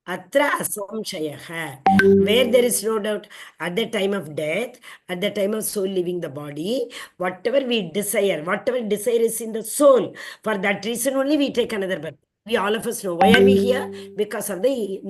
Atra asamshayaha. Where there is no doubt, at the time of death, at the time of soul leaving the body, whatever we desire, whatever desire is in the soul, for that reason only we take another birth. We all of us know. Why are we here? Because of the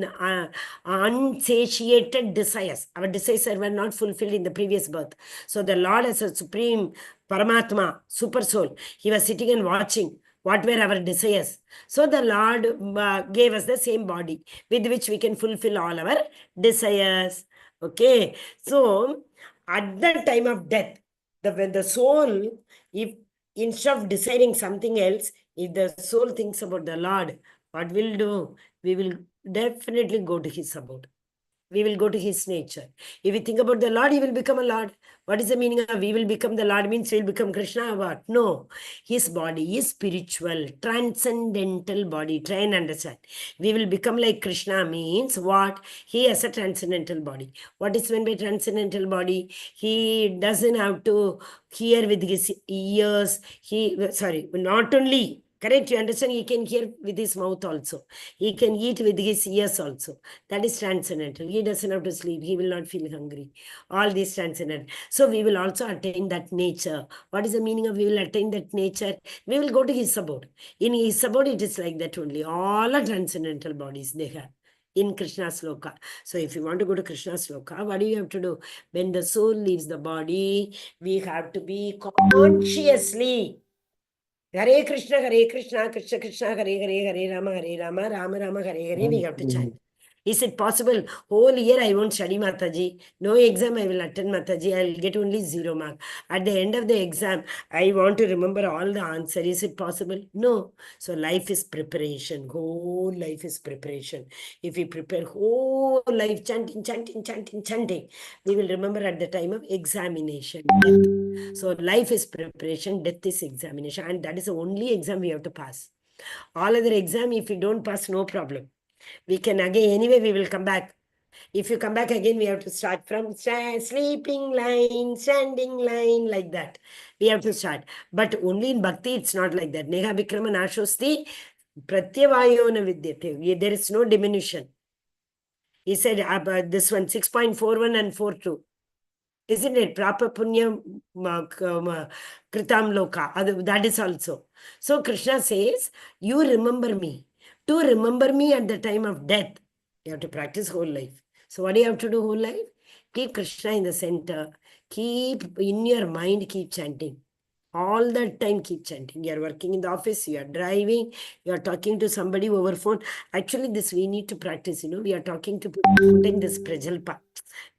unsatiated desires. Our desires were not fulfilled in the previous birth. So the Lord as a supreme Paramatma, super soul, he was sitting and watching what were our desires. So the Lord gave us the same body with which we can fulfill all our desires. Okay. So at the time of death, when the soul, if instead of desiring something else, if the soul thinks about the Lord, what we'll do? We will definitely go to his abode. We will go to his nature. If we think about the Lord, he will become a Lord. What is the meaning of we will become the Lord means we will become Krishna or what? No. His body is spiritual, transcendental body. Try and understand. We will become like Krishna means what? He has a transcendental body. What is meant by transcendental body? He doesn't have to hear with his ears. Not only. Correct, you understand? He can hear with his mouth also. He can eat with his ears also. That is transcendental. He doesn't have to sleep. He will not feel hungry. All these transcendental. So we will also attain that nature. What is the meaning of we will attain that nature? We will go to his abode. In his abode, it is like that only. All are transcendental bodies they have in Krishna's sloka. So if you want to go to Krishna's sloka, what do you have to do? When the soul leaves the body, we have to be consciously Hare Krishna, Krishna Krishna, Hare Rama, Rama Rama, Hare Hare. We have to chant. Is it possible? Whole year I won't study Mataji. No exam I will attend Mataji. I'll get only 0 mark. At the end of the exam, I want to remember all the answer. Is it possible? No. So life is preparation. Whole life is preparation. If we prepare whole life chanting, we will remember at the time of examination. So life is preparation, death is examination. And that is the only exam we have to pass. All other exam, if we don't pass, no problem. We can again, anyway, we will come back. If you come back again, we have to start from sleeping line, standing line, like that. We have to start. But only in Bhakti, it's not like that. Neha Vikrama Nashosti, Pratyavayona Vidyate. There is no diminution. He said this one, 6.41 and 4.2. Isn't it? Prapa Punya Kritam Loka. That is also. So Krishna says, you remember me. To remember me at the time of death, you have to practice whole life. So what do you have to do whole life? Keep Krishna in the center. Keep in your mind, keep chanting. All the time keep chanting. You are working in the office, you are driving, you are talking to somebody over phone. Actually, this we need to practice. We are talking to people. Sometimes this prajalpa.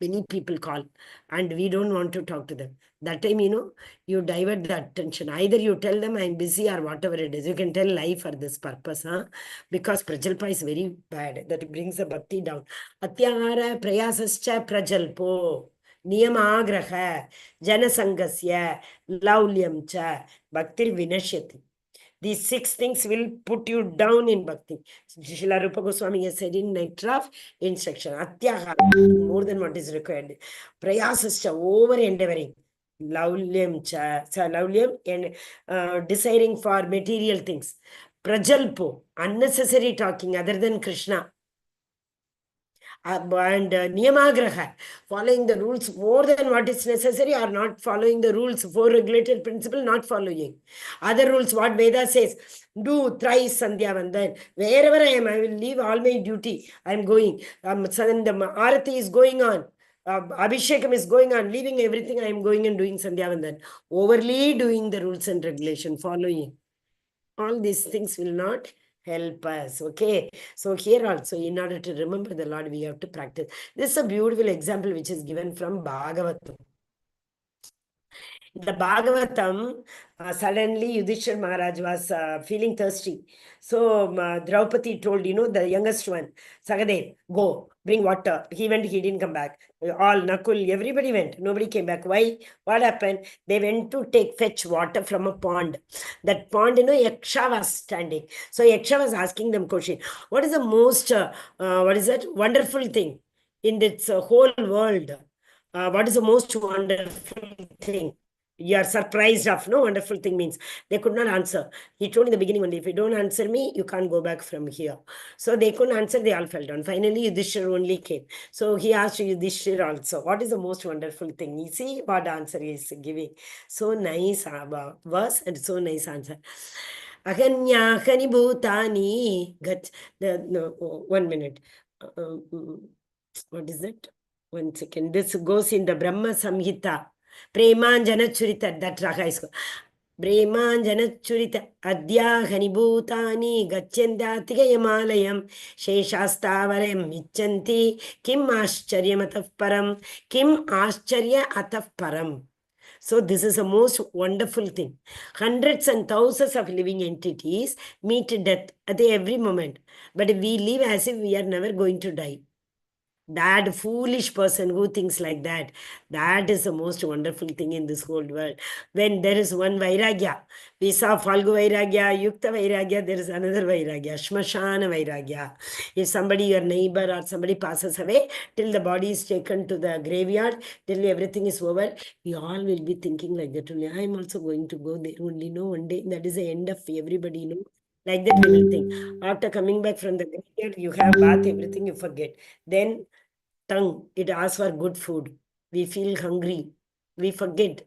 Many people call and we don't want to talk to them. That time, you divert the attention. Either you tell them I'm busy or whatever it is. You can tell lie for this purpose, because prajalpa is very bad. That brings the bhakti down. Atyahara prayasascha prajalpo. Niyamagraha, Janasangasya, Laulyam cha, Bhaktir Vinashyati. These 6 things will put you down in Bhakti. Srila Rupa Goswami has said in Nectar instruction, Atyahara, more than what is required. Prayasascha, over endeavoring. Laulyam cha, Laulyam, and desiring for material things. Prajalpo, unnecessary talking other than Krishna. And Niyamagraha, following the rules more than what is necessary, or not following the rules for regulated principle, not following. Other rules, what Veda says, do thrice Sandhya Vandan. Wherever I am, I will leave all my duty. I am going. The Arati is going on. Abhishekam is going on. Leaving everything, I am going and doing Sandhya Vandan. Overly doing the rules and regulation, following. All these things will not help us. Okay. So here also, in order to remember the Lord, we have to practice. This is a beautiful example which is given from Bhagavatam. the Bhagavatam, suddenly Yudhishthira Maharaj was feeling thirsty. So Draupadi told, the youngest one, Sagadev, go, bring water. He went, he didn't come back. All, Nakul, everybody went. Nobody came back. Why? What happened? They went to fetch water from a pond. That pond, Yaksha was standing. So Yaksha was asking them question, what is the most, wonderful thing in this whole world? What is the most wonderful thing? You are surprised of, no, wonderful thing means. They could not answer. He told in the beginning only, if you don't answer me, you can't go back from here. So they couldn't answer, they all fell down. Finally, Yudhishthira only came. So he asked Yudhishthira also, what is the most wonderful thing? You see what answer he is giving. So nice verse and so nice answer. Aganyahani bhutani. No, 1 minute. What is it? 1 second. This goes in the Brahma Samhita. Premanjana Churita, that raga is. Premanjana Churita Adyahani Bhutani Gachyandatigayamayam Sheshastavarem Michanti Kim Ascharya Ataf Param Kim Ascharya Ataf Param. So this is the most wonderful thing. Hundreds and thousands of living entities meet death at every moment. But we live as if we are never going to die. That foolish person who thinks like that, that is the most wonderful thing in this whole world. When there is one Vairagya, we saw Falgu Vairagya, Yukta Vairagya, there is another Vairagya, Shmashana Vairagya. If somebody, your neighbor or somebody passes away, till the body is taken to the graveyard, till everything is over, we all will be thinking like that only. I am also going to go there only, one day. That is the end of everybody, Like that we will think. After coming back from the graveyard, you have bath, everything you forget. Then tongue, it asks for good food. We feel hungry. We forget.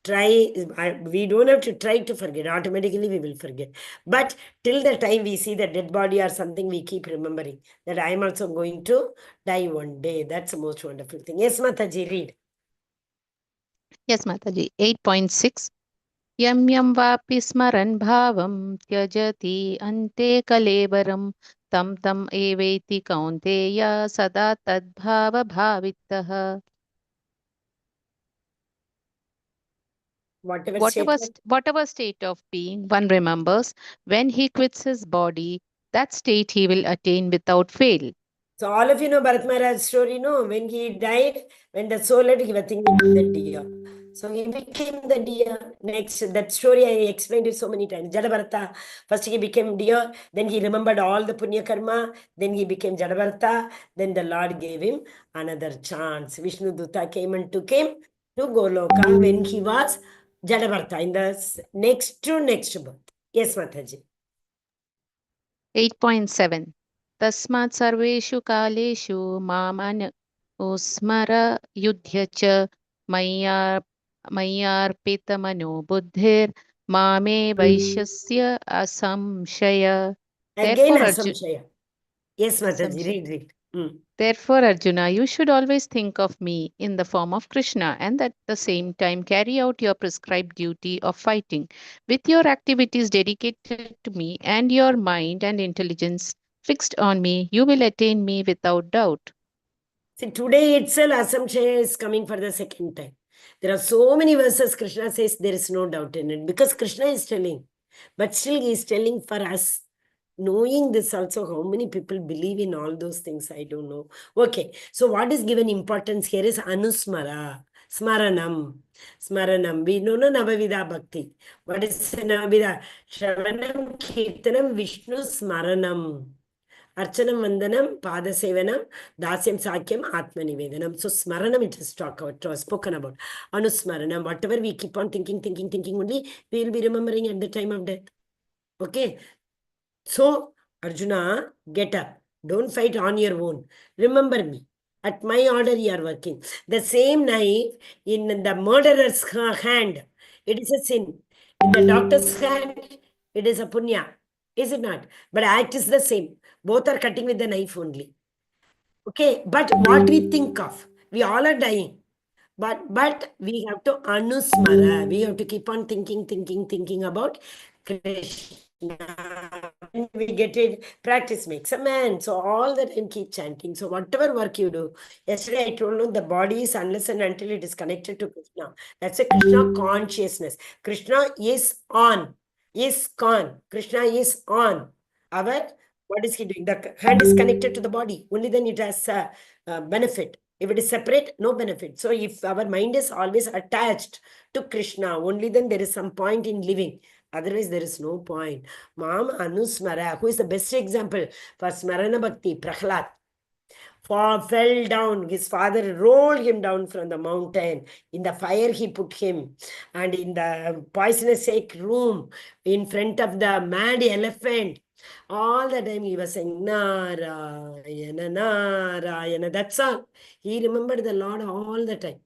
We don't have to try to forget. Automatically we will forget. But till the time we see the dead body or something, we keep remembering that I am also going to die one day. That's the most wonderful thing. Yes, Mataji, read. Yes, Mataji. 8.6. Yam yam vapi smaran bhavam tyajati ante kalevaram tam tam eveti kaunteya sada tadbhava bhavitaha. Whatever state of being one remembers, when he quits his body, that state he will attain without fail. So all of you know Bharat Maharaj's story, when he died, when the soul had, he was thinking of the deer. So he became the deer. Next, that story I explained it so many times. Jadabharata, first he became deer, then he remembered all the Punya Karma, then he became Jadabharata, then the Lord gave him another chance. Vishnu Dutta came and took him to Goloka when he was Jadabharata in the next birth. Yes, Mataji. 8.7. Tasmat sarveshu kaleshu maman usmara yudhya cha mayyarpitamano buddhir mame vaishasya asamshaya. Again, Asamshaya. Yes, Mataji, read. Therefore, Arjuna, you should always think of me in the form of Krishna and at the same time carry out your prescribed duty of fighting. With your activities dedicated to me and your mind and intelligence fixed on me, you will attain me without doubt. See, today itself, Asamshaya is coming for the second time. There are so many verses Krishna says there is no doubt in it because Krishna is telling. But still he is telling for us. Knowing this also, how many people believe in all those things, I don't know. Okay, so what is given importance here is Anusmara, Smaranam. Smaranam. We know Navavida Bhakti. What is Navavida? Shravanam, Kirtanam, Vishnu Smaranam. Archanam Vandanam, Pada Sevanam, Dasyam Sakyam, Atma Nivedanam. So Smaranam it is spoken about. Anusmaranam, whatever we keep on thinking only, we will be remembering at the time of death. Okay. So, Arjuna, get up. Don't fight on your own. Remember me. At my order, you are working. The same knife in the murderer's hand, it is a sin. In the doctor's hand, it is a punya. Is it not? But act is the same. Both are cutting with the knife only. Okay, but what we think of, we all are dying. But we have to anusmara. We have to keep on thinking about Krishna. When we get it. Practice makes a man. So all the time keep chanting. So whatever work you do, yesterday I told you the body is unless and until it is connected to Krishna. That's a Krishna consciousness. Krishna is on. ISKCON. Krishna is on. Our, what is he doing? The hand is connected to the body. Only then it has a benefit. If it is separate, no benefit. So if our mind is always attached to Krishna, only then there is some point in living. Otherwise, there is no point. Mam Anusmara, who is the best example for Smarana Bhakti? Prahlad. Fell down. His father rolled him down from the mountain. In the fire, he put him. And in the poisonous snake room, in front of the mad elephant, all the time he was saying, Narayana, Narayana. That's all. He remembered the Lord all the time.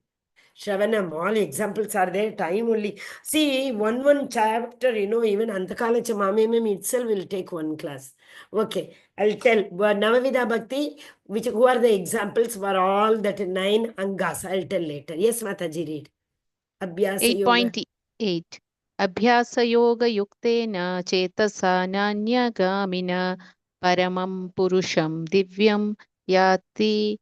Shravanam, all examples are there, time only. See, one chapter, even Antakala Chamamimam itself will take one class. Okay, I'll tell. Navavida Bhakti, who are the examples for all that 9 angas, I'll tell later. Yes, Mataji, read. Abhyasa Yoga. 8.8 Abhyasayoga-yukteena chetasa nanya-gamina paramam purusham divyam yati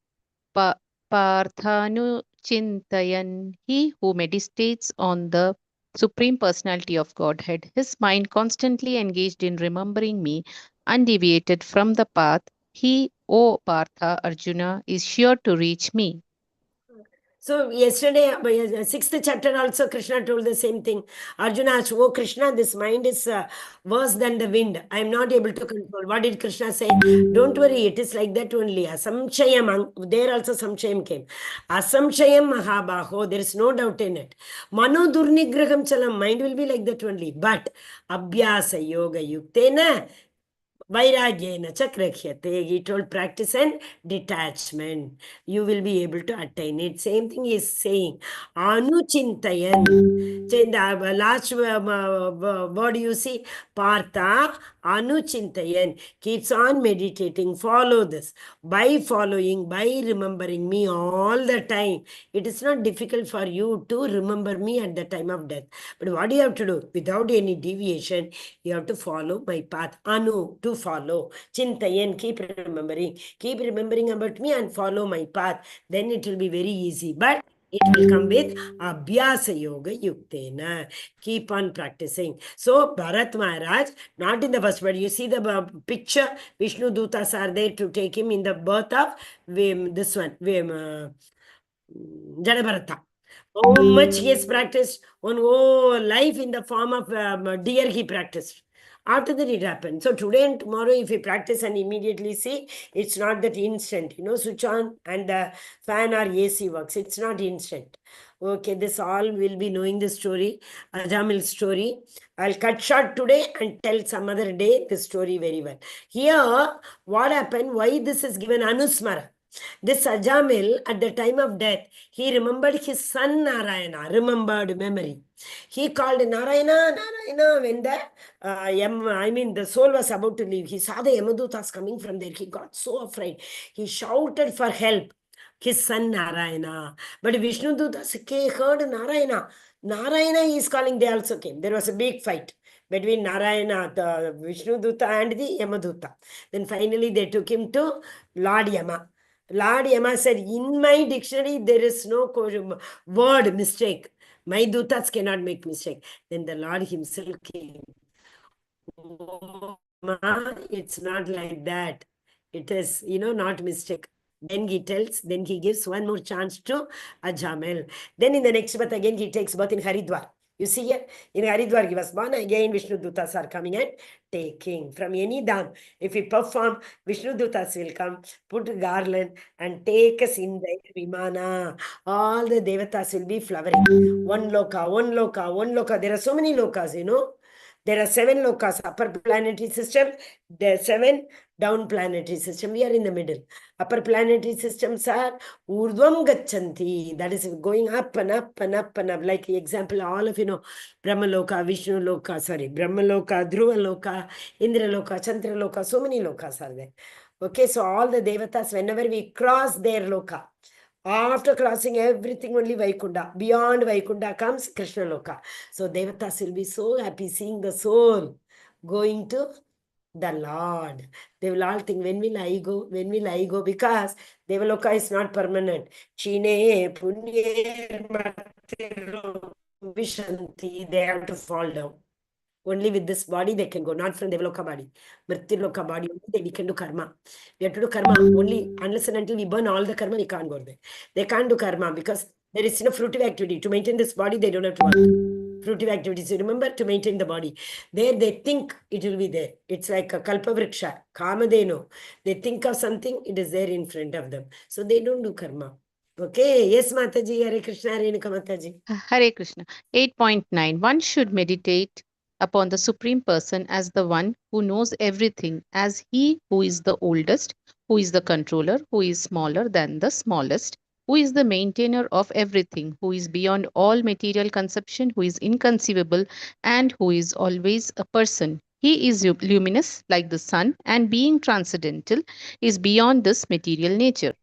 parthanuchintayan. He who meditates on the Supreme Personality of Godhead, his mind constantly engaged in remembering me, undeviated from the path, he, O Partha Arjuna, is sure to reach me. So yesterday, 6th chapter also, Krishna told the same thing. Arjuna asked, oh Krishna, this mind is worse than the wind. I am not able to control. What did Krishna say? Don't worry, it is like that only. Asamshayam, there also Samshayam came. Asamshayam Mahabaho, there is no doubt in it. Mano Durnigraham Chalam, mind will be like that only. But Abhyasa Yoga Yuktena, Vairagyena Chakrakhyate. He told practice and detachment. You will be able to attain it. Same thing he is saying. Anuchintayan. In the last word you see, Partha Anuchintayan. Keeps on meditating. Follow this. By following, by remembering me all the time. It is not difficult for you to remember me at the time of death. But what do you have to do? Without any deviation, you have to follow my path. Anu, to follow. Chintayan, keep remembering about me and follow my path. Then it will be very easy. But it will come with Abhyasa Yoga Yuktena. Keep on practicing. So, Bharat Maharaj, not in the first, but you see the picture, Vishnu Dutas are there to take him in the birth of this one, Jadabharata. How much he has practiced on life in the form of deer he practiced. After that it happened. So today and tomorrow if you practice and immediately see, it's not that instant. Switch on and the fan or AC works. It's not instant. Okay, this all will be knowing the story, Ajamil's story. I'll cut short today and tell some other day the story very well. Here, what happened, why this is given Anusmara. This Ajamil, at the time of death, he remembered his son Narayana, remembered memory. He called Narayana, Narayana, when the soul was about to leave. He saw the Yamadutas coming from there. He got so afraid. He shouted for help. His son Narayana. But Vishnu Dutas heard Narayana. Narayana is calling, they also came. There was a big fight between Narayana, the Vishnu Dutta and the Yamaduta. Then finally they took him to Lord Yama. Lord Yama said, in my dictionary, there is no word mistake. My dutas cannot make mistake. Then the Lord himself came. Oh, Ma, it's not like that. It is, not mistake. Then he tells, then he gives one more chance to Ajamil. Then in the next birth, again, he takes birth in Haridwar. You see here, in Haridwar, he was born. Again, Vishnu Dutas are coming and taking from any dham. If we perform, Vishnu Dutas will come, put a garland and take us in the Vimana. All the Devatas will be flowering. One loka, one loka, one loka. There are so many lokas, There are 7 lokas, upper planetary system. There are 7 down planetary system. We are in the middle. Upper planetary systems are Urdhvam Gachanti. That is going up and up and up and up. Like the example, all of Brahma Loka, Vishnu Loka, Brahma Loka, Dhruva Loka, Indra Loka, Chandra Loka. So many lokas are there. Okay, so all the Devatas, whenever we cross their Loka, after crossing everything, only Vaikunda. Beyond Vaikunda comes Krishna Loka. So Devatas will be so happy seeing the soul going to the Lord. They will all think, when will I go? When will I go? Because Devaloka is not permanent. Chine, Punye, Vishanti, they have to fall down. Only with this body they can go, not from Devaloka body. Mrityuloka body, only we can do karma. We have to do karma only unless and until we burn all the karma, we can't go there. They can't do karma because there is no fruitive activity. To maintain this body, they don't have to work. Fruitive activities, you remember, to maintain the body. There they think it will be there. It's like a kalpavriksha, kamadeno. They think of something, it is there in front of them. So they don't do karma. Okay, yes, Mataji, Hare Krishna, Renuka Mataji. Hare Krishna. 8.9. One should meditate upon the Supreme Person as the one who knows everything, as he who is the oldest, who is the controller, who is smaller than the smallest, who is the maintainer of everything, who is beyond all material conception, who is inconceivable, and who is always a person. He is luminous like the sun, and being transcendental is beyond this material nature.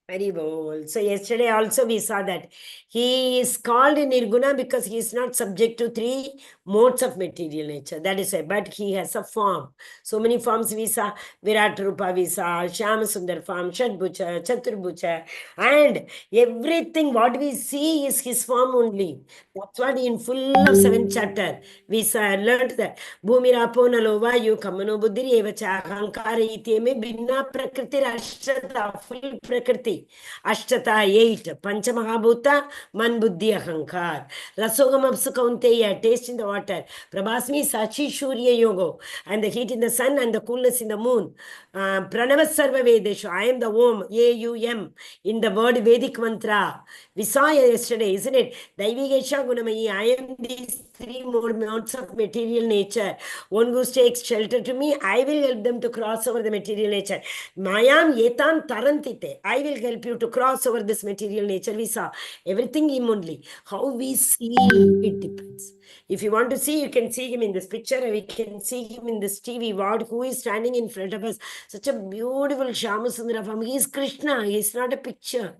Very well. So yesterday also we saw that he is called Nirguna because he is not subject to 3 modes of material nature. That is why. But he has a form. So many forms we saw. Virat Rupa we saw, Shyama Sundar form, Shadbhuja, Chaturbhuja. And everything what we see is his form only. That's what in full of 7th chapter we saw, learned that. Bhumirapo nalova yu kamano buddhiri evacha ahankara ityeme binna prakriti ashtata, full prakriti. Ashtata 8, Panchamahabhuta, Man Buddhi Ahankar. Rasogam Apsu Kaunteya, taste in the water. Prabhasmi Sachi Shurya Yogo, and the heat in the sun and the coolness in the moon. Pranava Sarva Vedeshu, I am the Om, A-U-M, in the word Vedic mantra. We saw yesterday, isn't it? Daivigesha Gunamayi, I am these 3 more modes of material nature. One who takes shelter to me, I will help them to cross over the material nature. Mayam Yetam Tarantite, I will help you to cross over this material nature. We saw everything him only. How we see it depends. If you want to see, you can see him in this picture. We can see him in this TV. What? Who is standing in front of us? Such a beautiful Shyamasundara form. He is Krishna. He is not a picture.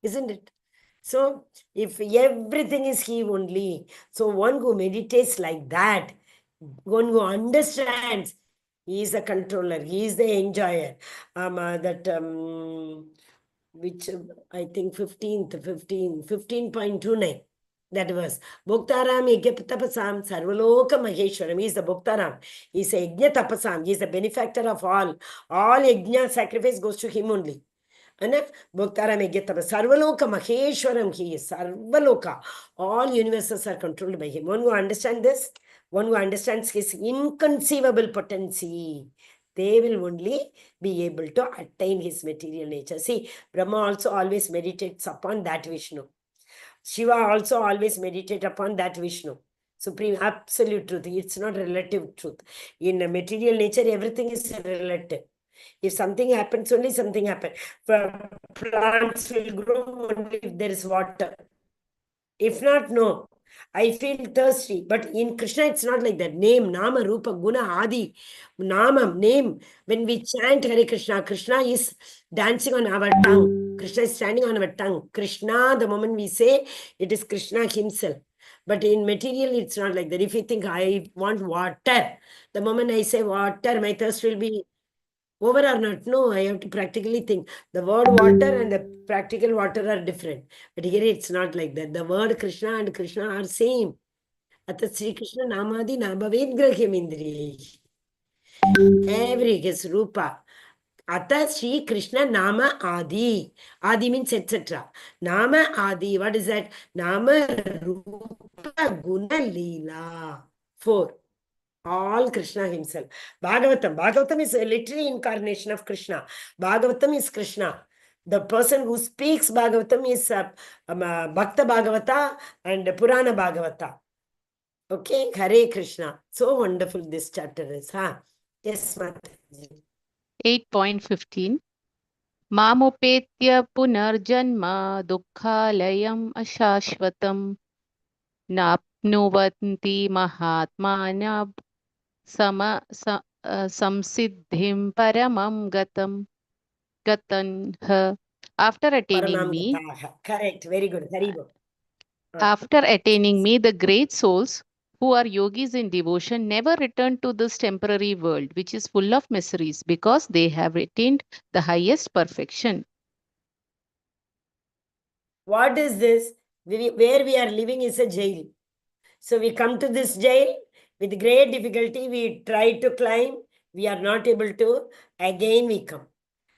Isn't it? So, if everything is he only, so one who meditates like that, one who understands, he is the controller, he is the enjoyer. Which I think 15.29. That was Bhoktaram Yajna Tapasam Sarvaloka Maheshwaram. He is the Bhoktaram. He is a Yajna Tapasam. He is the benefactor of all. All Yajna sacrifice goes to him only. And if Bhoktaram Yajna Tapasam Sarvaloka Maheshwaram, he is Sarvaloka. All universes are controlled by him. One who understands this, one who understands his inconceivable potency, they will only be able to attain his material nature. See, Brahma also always meditates upon that Vishnu. Shiva also always meditates upon that Vishnu. Supreme absolute truth. It's not relative truth. In material nature, everything is relative. If something happens, only something happens. Plants will grow only if there is water. If not, no. I feel thirsty. But in Krishna, it's not like that. Name, Nama, Rupa, Guna, Adi. Nama, name. When we chant Hare Krishna, Krishna is dancing on our tongue. Krishna is standing on our tongue. Krishna, the moment we say, it is Krishna himself. But in material, it's not like that. If you think, I want water, the moment I say water, my thirst will be over or not. No, I have to practically think. The word water and the practical water are different. But here it's not like that. The word Krishna and Krishna are same. Atat Sri Krishna Namadi Nabhavet Grahyam Indriya. Every his Rupa. Atat Sri Krishna Nama Adi. Adi means etc. Nama Adi. What is that? Nama Rupa Guna Leela. 4. All Krishna himself. Bhagavatam is a literary incarnation of Krishna. Bhagavatam is Krishna. The person who speaks Bhagavatam is Bhakta Bhagavata and Purana Bhagavata. Okay, Hare Krishna. So wonderful this chapter is. Huh? Yes, Mataji. 8.15 Mamopetya punarjanma dukkhalayam ashashvatam napnuvanti mahatmanab samsiddhim paramam gatanha. After attaining me, Paramam Correct, very good. Haribo. after attaining me, the great souls who are yogis in devotion never return to this temporary world, which is full of miseries, because they have attained the highest perfection. What is this? Where we are living is a jail. So we come to this jail with great difficulty. We try to climb. We are not able to. Again we come.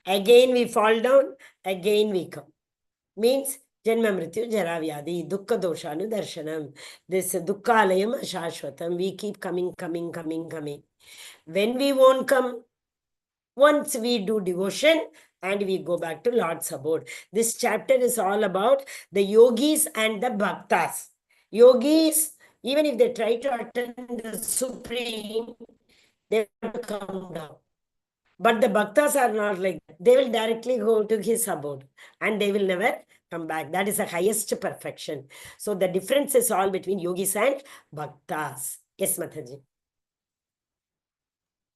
Again we fall down. Again we come. Means Janma Mrityu Jara Vyadi, Dukkha Doshanu Darshanam. This Dukkalayam Ashashwatam. We keep coming. When we won't come, once we do devotion and we go back to Lord's abode. This chapter is all about the yogis and the bhaktas. Yogis, even if they try to attend the Supreme, they have to come down. But the bhaktas are not like that. They will directly go to his abode and they will never come back. That is the highest perfection. So the difference is all between yogis and bhaktas. Yes, Mataji.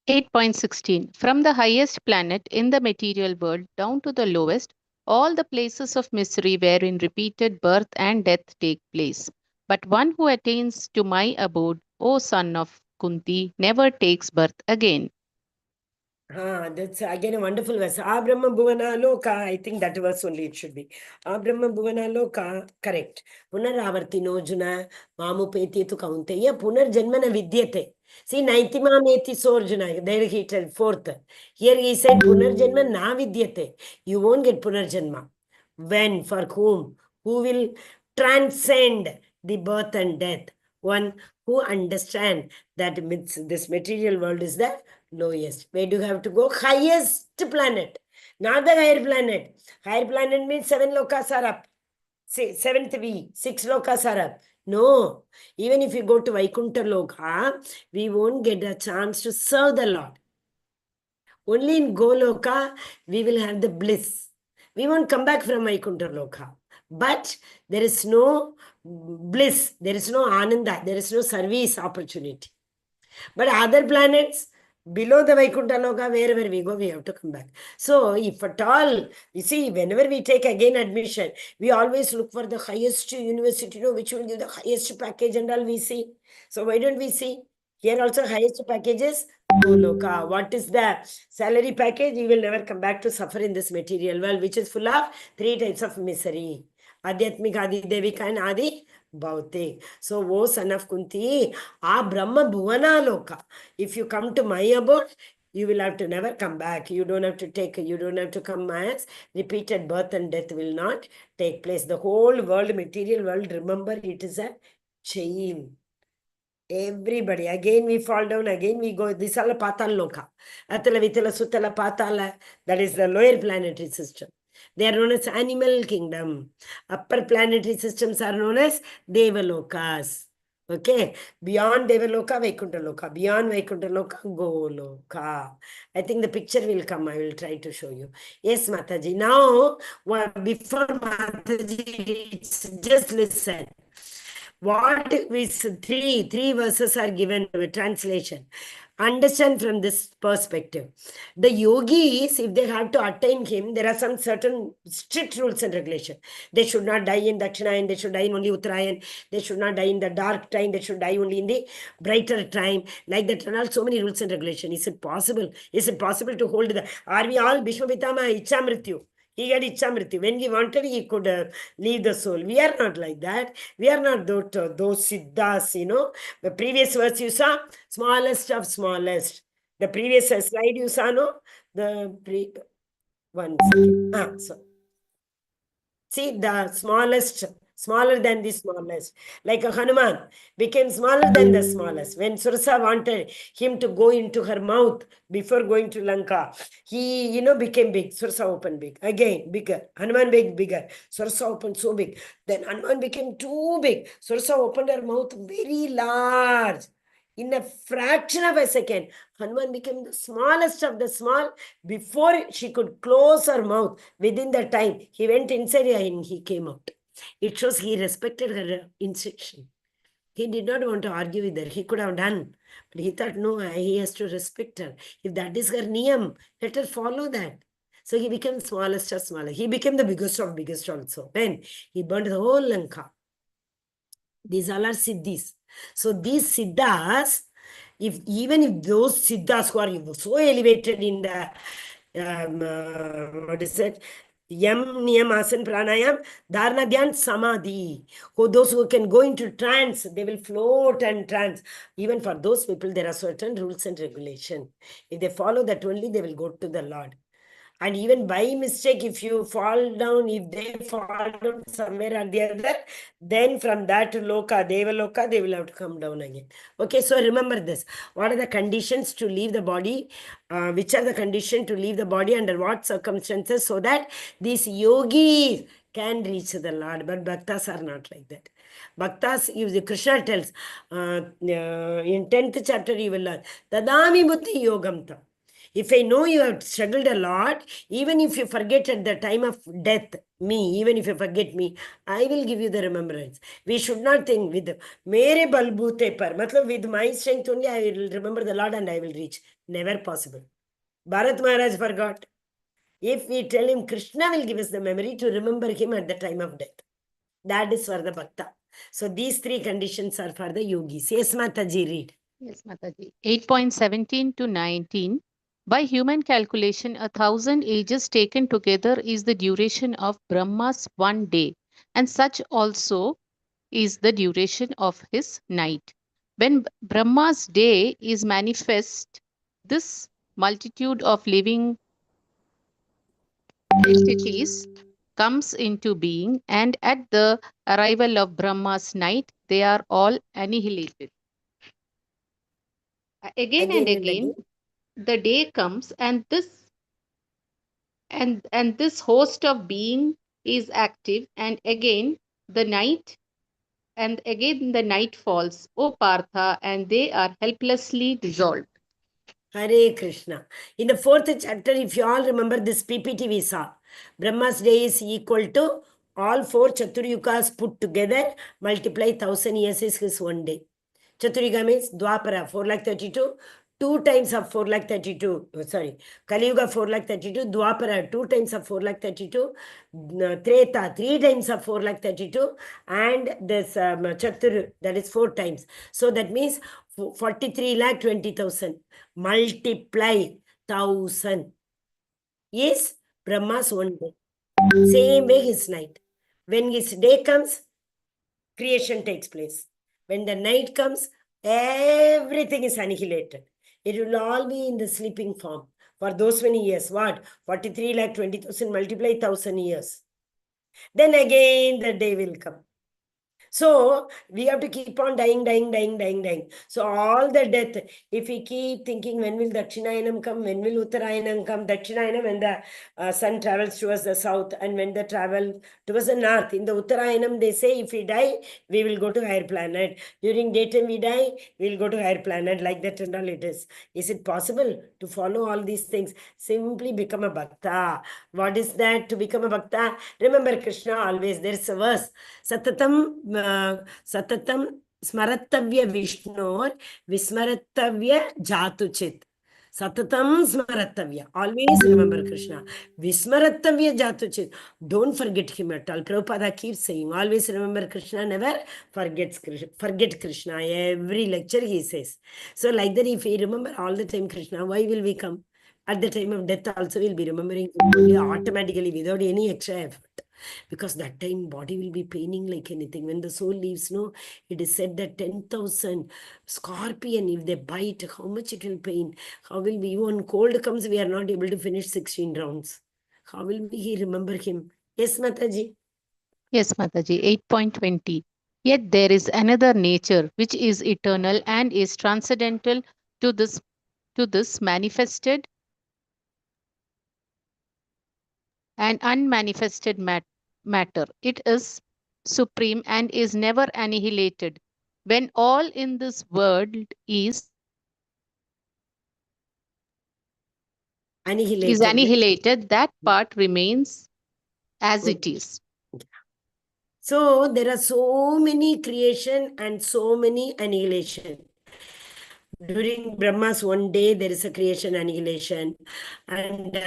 8.16. From the highest planet in the material world down to the lowest, all the places of misery wherein repeated birth and death take place. But one who attains to my abode, O son of Kunti, never takes birth again. That's again a wonderful verse. Brahma Bhuvana Loka. I think that verse only it should be. Brahma Bhuvana Loka. Correct. Punaravartino Juna Mamupeti to Kaunteya Punar Janmana Vidyate. See, Naitima Meti Sorjuna. There he said fourth. Here he said Punar Janma Na Vidyate. You won't get Punar Janma. When? For whom? Who will transcend the birth and death? One who understand that this material world is the lowest. Where do you have to go? Highest planet. Not the higher planet. Higher planet means 7 lokas are up. Say, 7th V, 6 lokas are up. No. Even if you go to Vaikuntha Loka, we won't get a chance to serve the Lord. Only in Goloka, we will have the bliss. We won't come back from Vaikuntha Loka. But there is no bliss. There is no Ananda. There is no service opportunity. But other planets, below the Vaikuntha Loka, wherever we go, we have to come back. So, if at all, you see, whenever we take again admission, we always look for the highest university, which will give the highest package and all we see. So, why don't we see? Here also, highest packages, Goloka. What is the salary package? You will never come back to suffer in this material world, which is full of 3 types of misery. Adhyatmik, Adi Devika, and Adi Bhautik. So, O son of Kunti, Brahma Bhuvana Loka. If you come to my abode, you will have to never come back. You don't have to come as repeated birth and death will not take place. The whole world, material world, remember it is a chain. Everybody, again we fall down, again we go. This is all Patal Loka. Atala Vitala Sutala Patala, that is the lower planetary system. They are known as animal kingdom. Upper planetary systems are known as Devalokas. Okay. Beyond Devaloka, Vaikuntha Loka. Beyond Vaikuntha Loka, Goloka. I think the picture will come. I will try to show you. Yes, Mataji. Now, before Mataji reads, just listen. What is three verses are given translation. Understand from this perspective. The yogis, if they have to attain him, there are some certain strict rules and regulations. They should not die in Dakshinayan, they should die in only Uttarayan, they should not die in the dark time, they should die only in the brighter time. Like that, and all so many rules and regulations. Is it possible? Is it possible to hold the... Are we all Bhishma Pitama Ichha Mrityu? He had Ichha Mrityu. When he wanted, he could leave the soul. We are not like that. We are not those siddhas, The previous verse you saw, smallest of smallest. The previous slide you saw, no? One second. See, the smallest, smaller than the smallest. Like a Hanuman became smaller than the smallest. When Surasa wanted him to go into her mouth before going to Lanka, he, became big. Surasa opened big. Again, bigger. Hanuman bigger. Surasa opened so big. Then Hanuman became too big. Surasa opened her mouth very large. In a fraction of a second, Hanuman became the smallest of the small. Before she could close her mouth, within the time, he went inside and he came out. It shows he respected her instruction. He did not want to argue with her. He could have done. But he thought, no, he has to respect her. If that is her niyam, let her follow that. So he became smallest of smaller. He became the biggest of biggest also. When he burned the whole Lanka. These all are siddhis. So these siddhas, even if those siddhas who are so elevated in the what is it? Yam, Niyam, Asan, Pranayam, Dharana, Dhyan, Samadhi. Those who can go into trance, they will float and trance. Even for those people, there are certain rules and regulations. If they follow that only, they will go to the Lord. And even by mistake, if you fall down, if they fall down somewhere or the other, then from that loka, Devaloka, they will have to come down again. Okay, so remember this. What are the conditions to leave the body? Which are the conditions to leave the body, under what circumstances, so that these yogis can reach the Lord. But bhaktas are not like that. Bhaktas, if Krishna tells, in 10th chapter, you will learn, Tadami buddhi yogam tam. If I know you have struggled a lot, even if you forget at the time of death, me, even if you forget me, I will give you the remembrance. We should not think with mere balboote par, matlab with my strength only I will remember the Lord and I will reach. Never possible. Bharat Maharaj forgot. If we tell him, Krishna will give us the memory to remember him at the time of death. That is for the bhakta. So these three conditions are for the yogis. Yes, Mataji, read. Yes, Mataji. 8.17 to 19. By human calculation, 1,000 ages taken together is the duration of Brahma's one day, and such also is the duration of his night. When Brahma's day is manifest, this multitude of living entities comes into being, and at the arrival of Brahma's night, they are all annihilated. Again and again, the day comes, and this host of being is active, and again the night falls, O Partha, and they are helplessly dissolved. Hare Krishna. In the 4th chapter, if you all remember this PPT we saw, Brahma's day is equal to all 4 Chaturyugas put together, multiply 1,000 years is his one day. Chaturyuga means Dwapara, 432. 2 times of 432, sorry, Kali Yuga 432, Dwapara 2 times of 432, Treta 3 times of 432, and this Chatur, that is 4 times. So that means 43,20,000. Multiply 1,000 is Brahma's one day. Same way his night. When his day comes, creation takes place. When the night comes, everything is annihilated. It will all be in the sleeping form for those many years. What? 43,20,000 multiply 1,000 years. Then again the day will come. So we have to keep on dying. So all the death, if we keep thinking, when will Dakshinayanam come? When will Uttarayanam come? Dakshinayanam, when the sun travels towards the south, and when they travel towards the north. In the Uttarayanam, they say if we die, we will go to higher planet. During daytime we die, we will go to higher planet. Like that and all it is. Is it possible to follow all these things? Simply become a bhakta. What is that to become a bhakta? Remember Krishna always. There is a verse. Satatam smarattavya Vishnor vismarattavya jatuchit. Satatam smarattavya. Always remember Krishna. Vismarattavya jatuchit. Don't forget him at all. Prabhupada keeps saying, always remember Krishna, never forget Krishna. Every lecture he says. So like that, if we remember all the time Krishna, why will we come? At the time of death also we'll be remembering him only automatically without any extra effort. Because that time body will be paining like anything. When the soul leaves, no, it is said that 10,000 scorpion, if they bite, how much it will pain. How will we, when cold comes, we are not able to finish 16 rounds. How will we remember him? Yes, Mataji. Yes, Mataji. 8.20. Yet there is another nature which is eternal and is transcendental to this manifested and unmanifested matter. It is supreme and is never annihilated. When all in this world is annihilated, that part remains as it is. So there are so many creation and so many annihilation. During Brahma's one day, there is a creation annihilation. And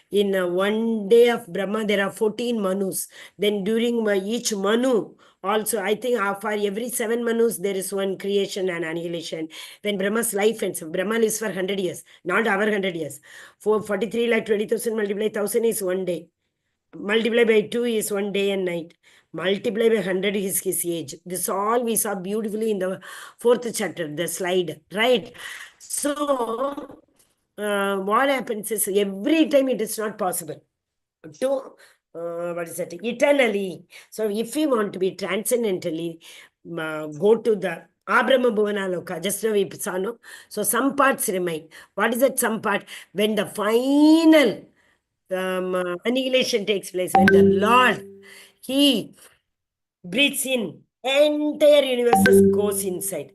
in one day of Brahma, there are 14 Manus. Then during each Manu, Also, I think for every 7 Manus, there is one creation and annihilation. When Brahma's life ends, Brahma lives for 100 years, not our 100 years. 43 like 20,000 multiply 1,000 is 1 day. Multiply by 2 is 1 day and night. Multiply by 100 is his age. This all we saw beautifully in the 4th chapter, the slide, right? So, what happens is every time it is not possible to what is that, eternally. So if we want to be transcendentally, go to the Abrahma Bhuvana Loka, just now we saw, no? So some parts remain. What is that some part? When the final annihilation takes place, when the Lord, he breathes in, entire universe goes inside.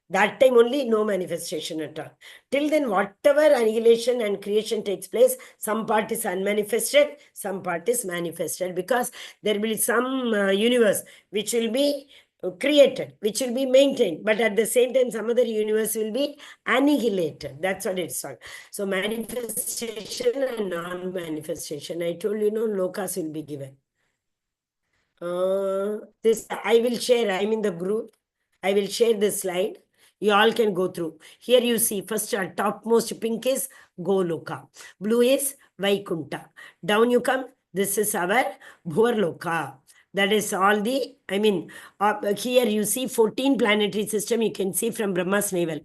That time only no manifestation at all. Till then, whatever annihilation and creation takes place, some part is unmanifested, some part is manifested, because there will be some universe which will be created, which will be maintained, but at the same time, some other universe will be annihilated. That's what it's called. So manifestation and non-manifestation. I told you, no, lokas will be given. This I will share. I'm in the group. I will share this slide. You all can go through. Here you see first topmost pink is Goloka. Blue is Vaikunta. Down you come. This is our Bhuvarloka. That is all the, here you see 14 planetary system you can see from Brahma's navel.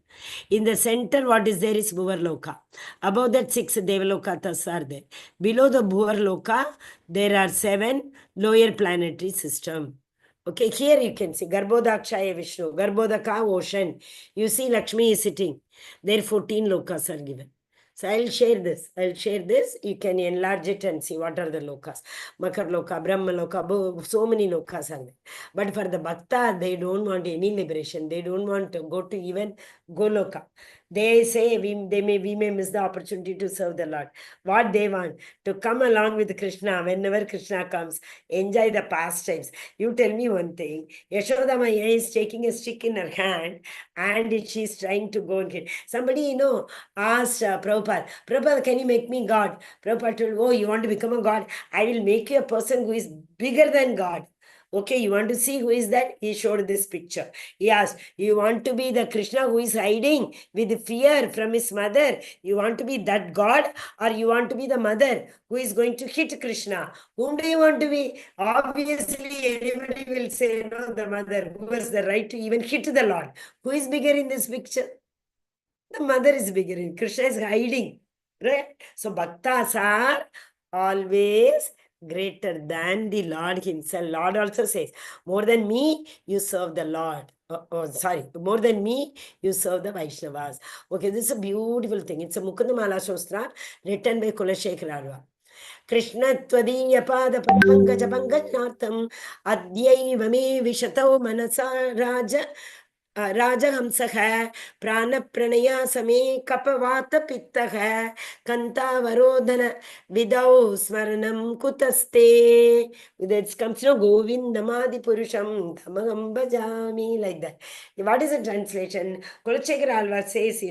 In the center, what is there is Bhuvarloka. Above that, 6 Devalokatas are there. Below the Bhuvarloka, there are 7 lower planetary system. Okay, here you can see Garbhodakshaya Vishnu, Garbhodaka ocean. You see Lakshmi is sitting. There 14 lokas are given. So I'll share this. You can enlarge it and see what are the lokas. Makar Loka, Brahma Loka, so many lokas are there. But for the Bhakta, they don't want any liberation. They don't want to go to even Goloka. They say we may miss the opportunity to serve the Lord. What they want, to come along with Krishna whenever Krishna comes, enjoy the pastimes. You tell me one thing. Yashoda Maya is taking a stick in her hand and she's trying to go and get. Somebody, asked Prabhupada, can you make me God? Prabhupada told, oh, you want to become a God? I will make you a person who is bigger than God. Okay, you want to see who is that? He showed this picture. He asked, you want to be the Krishna who is hiding with fear from his mother? You want to be that God, or you want to be the mother who is going to hit Krishna? Whom do you want to be? Obviously, anybody will say, no, the mother, who has the right to even hit the Lord. Who is bigger in this picture? The mother is bigger. Krishna is hiding, right? So bhaktas are always greater than the Lord himself. Lord also says, more than me, you serve the Lord. More than me, you serve the Vaishnavas. Okay, this is a beautiful thing. It's a Mukundamala Shostra written by Kulashekar Alva. Krishna Tvadiya Pada Padpankaja Pankajnatham Adyaiva me Vishatau Manasa Raja Rajahamsah Prana Pranaya Same Kapavata Pittah Kantavarodhana Vidau Smaranam Kutaste. That comes, Govinda Madi Purusham Tamagam Bhajami, like that. What is the translation? Kulachekar Alva says,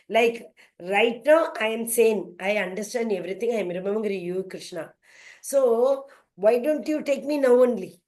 like right now I am sane. I understand everything. I am remembering you, Krishna. So why don't you take me now only?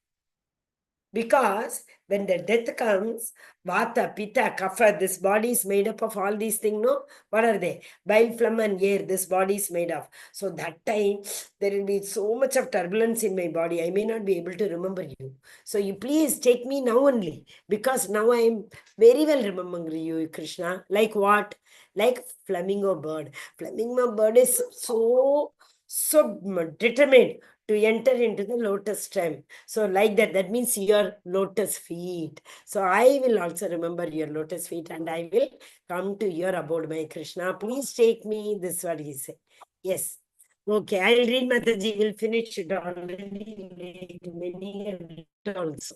Because when the death comes, Vata, Pitta, Kapha, this body is made up of all these things, no? What are they? Bile, phlegm and air, this body is made of. So that time, there will be so much of turbulence in my body. I may not be able to remember you. So you please take me now only. Because now I am very well remembering you, Krishna. Like what? Like flamingo bird. Flamingo bird is so determined to enter into the lotus stem. So like that means your lotus feet. So I will also remember your lotus feet and I will come to your abode, my Krishna. Please take me. This is what he said. Yes. Okay, I'll read Mataji. We'll finish it already. Many also.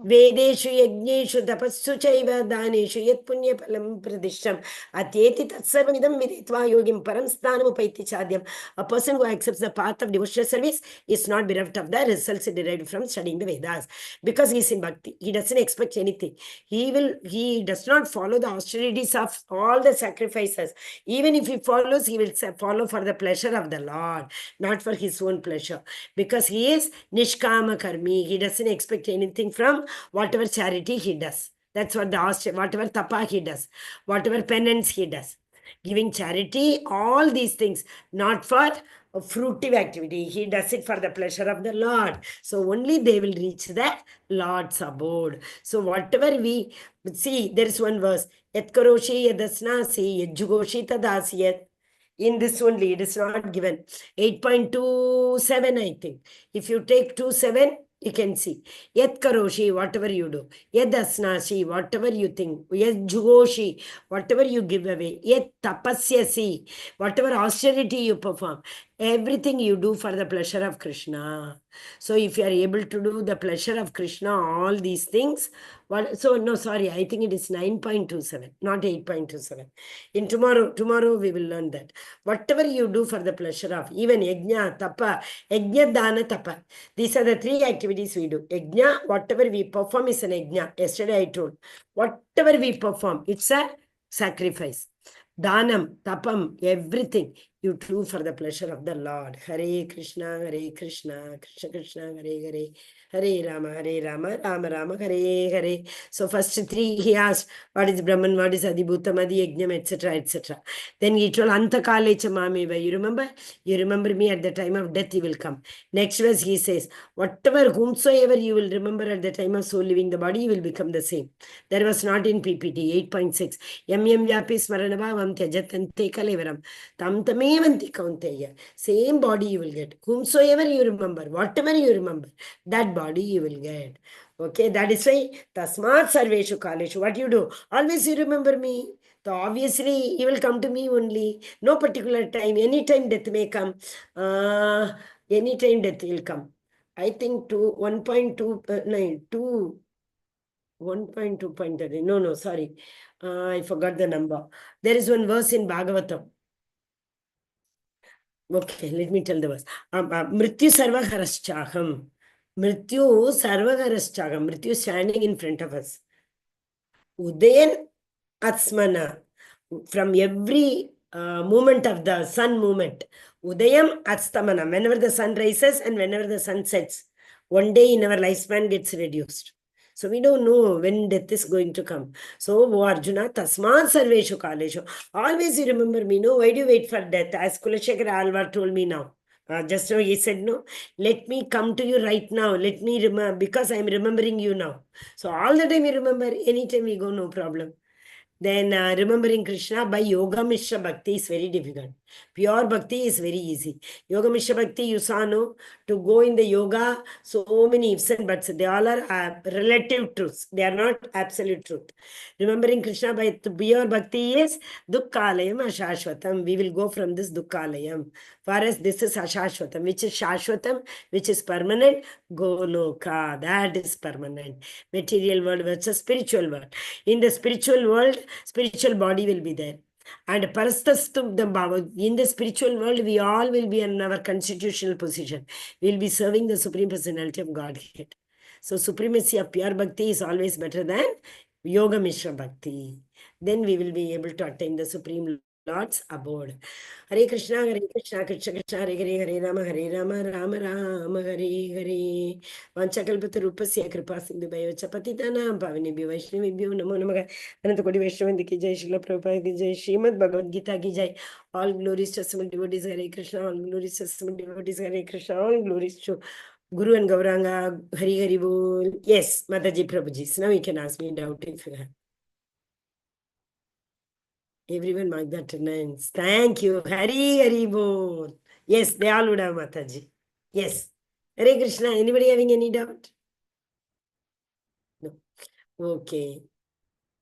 Vedeshu yajneshu tapassu chaiva daneshu yat punya phalam pradisham atyeti tatsarvamidam viditva yogim param sthanam upaiti chadyam. A person who accepts the path of devotional service is not bereft of the results derived from studying the Vedas, because he is in bhakti. He doesn't expect anything. He does not follow the austerities of all the sacrifices. Even if he follows, he will follow for the pleasure of the Lord, not for his own pleasure, because he is nishkama karmi. He doesn't expect anything from whatever charity he does. That's what whatever tapa he does, whatever penance he does. Giving charity, all these things, not for a fruitive activity. He does it for the pleasure of the Lord. So only they will reach the Lord's abode. So whatever we see, there is one verse. Yat karoshi yadasnasi yajjugoshi tadasiyat. In this only, it is not given. 8.27, I think. If you take 27, you can see. Yat karoshi, whatever you do. Yad asnasi, whatever you think. Yad jugoshi, whatever you give away. Yat tapasyasi, whatever austerity you perform. Everything you do for the pleasure of Krishna. So if you are able to do the pleasure of Krishna, all these things. No, sorry, I think it is 9.27, not 8.27. In tomorrow we will learn that. Whatever you do for the pleasure of, even yajna, tapa, yajna, dana, tapa. These are the three activities we do. Yajna, whatever we perform is an yajna. Yesterday I told. Whatever we perform, it's a sacrifice. Danam, tapam, everything you do for the pleasure of the Lord. Hare Krishna, Krishna Krishna, Hare Hare, Hare Rama, Rama Rama, Hare Hare. So first three he asked, what is Brahman, what is Adibhutam, Adiyajnam, etc., etc. Then he told, Antakalecha Mameva. You remember? You remember me at the time of death, you will come. Next verse he says, whatever, whomsoever you will remember at the time of soul leaving the body, you will become the same. That was not in PPT, 8.6. Yam yam vyapi smaranabhavam tyajatante kalevaram. Tam tamevanti kaunteya. Same body you will get. Whomsoever you remember, whatever you remember, that body you will get. Okay, that is why Tasmat Sarveshu Kaleshu. What you do? Always you remember me. So obviously you will come to me only. No particular time. Anytime death may come. Anytime death will come. I think 1.2.30. No, sorry. I forgot the number. There is one verse in Bhagavatam. Okay, let me tell the verse. Mrityu sarvagaraschaham. Mrityu sarvagaraschaham. Mrityu standing in front of us. Udayan atsmana. From every movement of the sun movement. Udayam atstamana. Whenever the sun rises and whenever the sun sets. One day in our lifespan gets reduced. So we don't know when death is going to come. So, O Arjuna, tasmat sarveshu kaleshu. Always you remember me. No, why do you wait for death? As Kulashekara Alvar told me now. Just now he said, no, let me come to you right now. Let me remember, because I am remembering you now. So all the time you remember, anytime we go, no problem. Then remembering Krishna by Yoga Mishra Bhakti is very difficult. Pure Bhakti is very easy. Yoga Mishra Bhakti, you saw, no? To go in the yoga, so many ifs and buts. They all are relative truths. They are not absolute truth. Remembering Krishna by pure Bhakti is Dukkhalayam Ashashvatam. We will go from this Dukkhalayam. For us, this is Ashashvatam, which is Shashvatam, which is permanent. Goloka, that is permanent. Material world versus spiritual world. In the spiritual world, spiritual body will be there. And parastastum bhava. In the spiritual world, we all will be in our constitutional position. We will be serving the Supreme Personality of Godhead. So supremacy of pure bhakti is always better than Yoga Mishra Bhakti. Then we will be able to attain the Supreme Lord's abode. Hare Krishna, Krishna Krishna, Hare Rama, Rama Rama, Hare Hare. Vanchakalpatarupasya kripa sindhu bhaivacha patitanam pavanebhyo vaishnavibhyo namo namaha. Anantakoti Vaishnavanti ki jai, Srila Prabhupada ki jai, Srimad Bhagavad Gita ki jai. All glories to Supreme devotees, Hare Krishna. All glories to Supreme devotees, Hare Krishna. All glories to Guru and Gauranga. Hari Hari Bol. Yes, Mataji Prabhuji. So now you can ask me doubt if you have. Everyone mark the attendance. Thank you. Hari Hari Bol. Yes, they all would have, Mataji. Yes. Hare Krishna. Anybody having any doubt? No. Okay.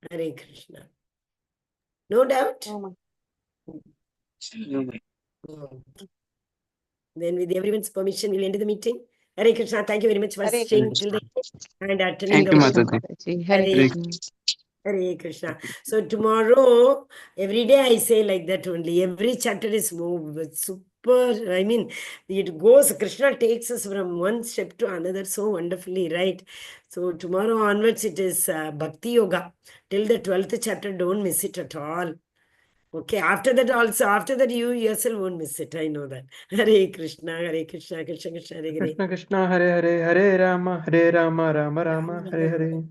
Hare Krishna. No doubt? Okay. Then with everyone's permission, we'll end the meeting. Hare Krishna. Thank you very much for Hare staying till the end and attending Thank the you, workshop. Mataji. Mataji. Hare Hare Krishna. Hare Krishna. So tomorrow, every day I say like that only. Every chapter is super. I mean, it goes. Krishna takes us from one step to another so wonderfully, right? So tomorrow onwards, it is Bhakti Yoga till the 12th chapter. Don't miss it at all. Okay. After that also, after that you yourself won't miss it. I know that. Hare Krishna, Hare Krishna, Krishna Krishna, Hare Hare. Krishna Krishna, Hare Hare, Hare Rama, Rama Rama, Hare Hare.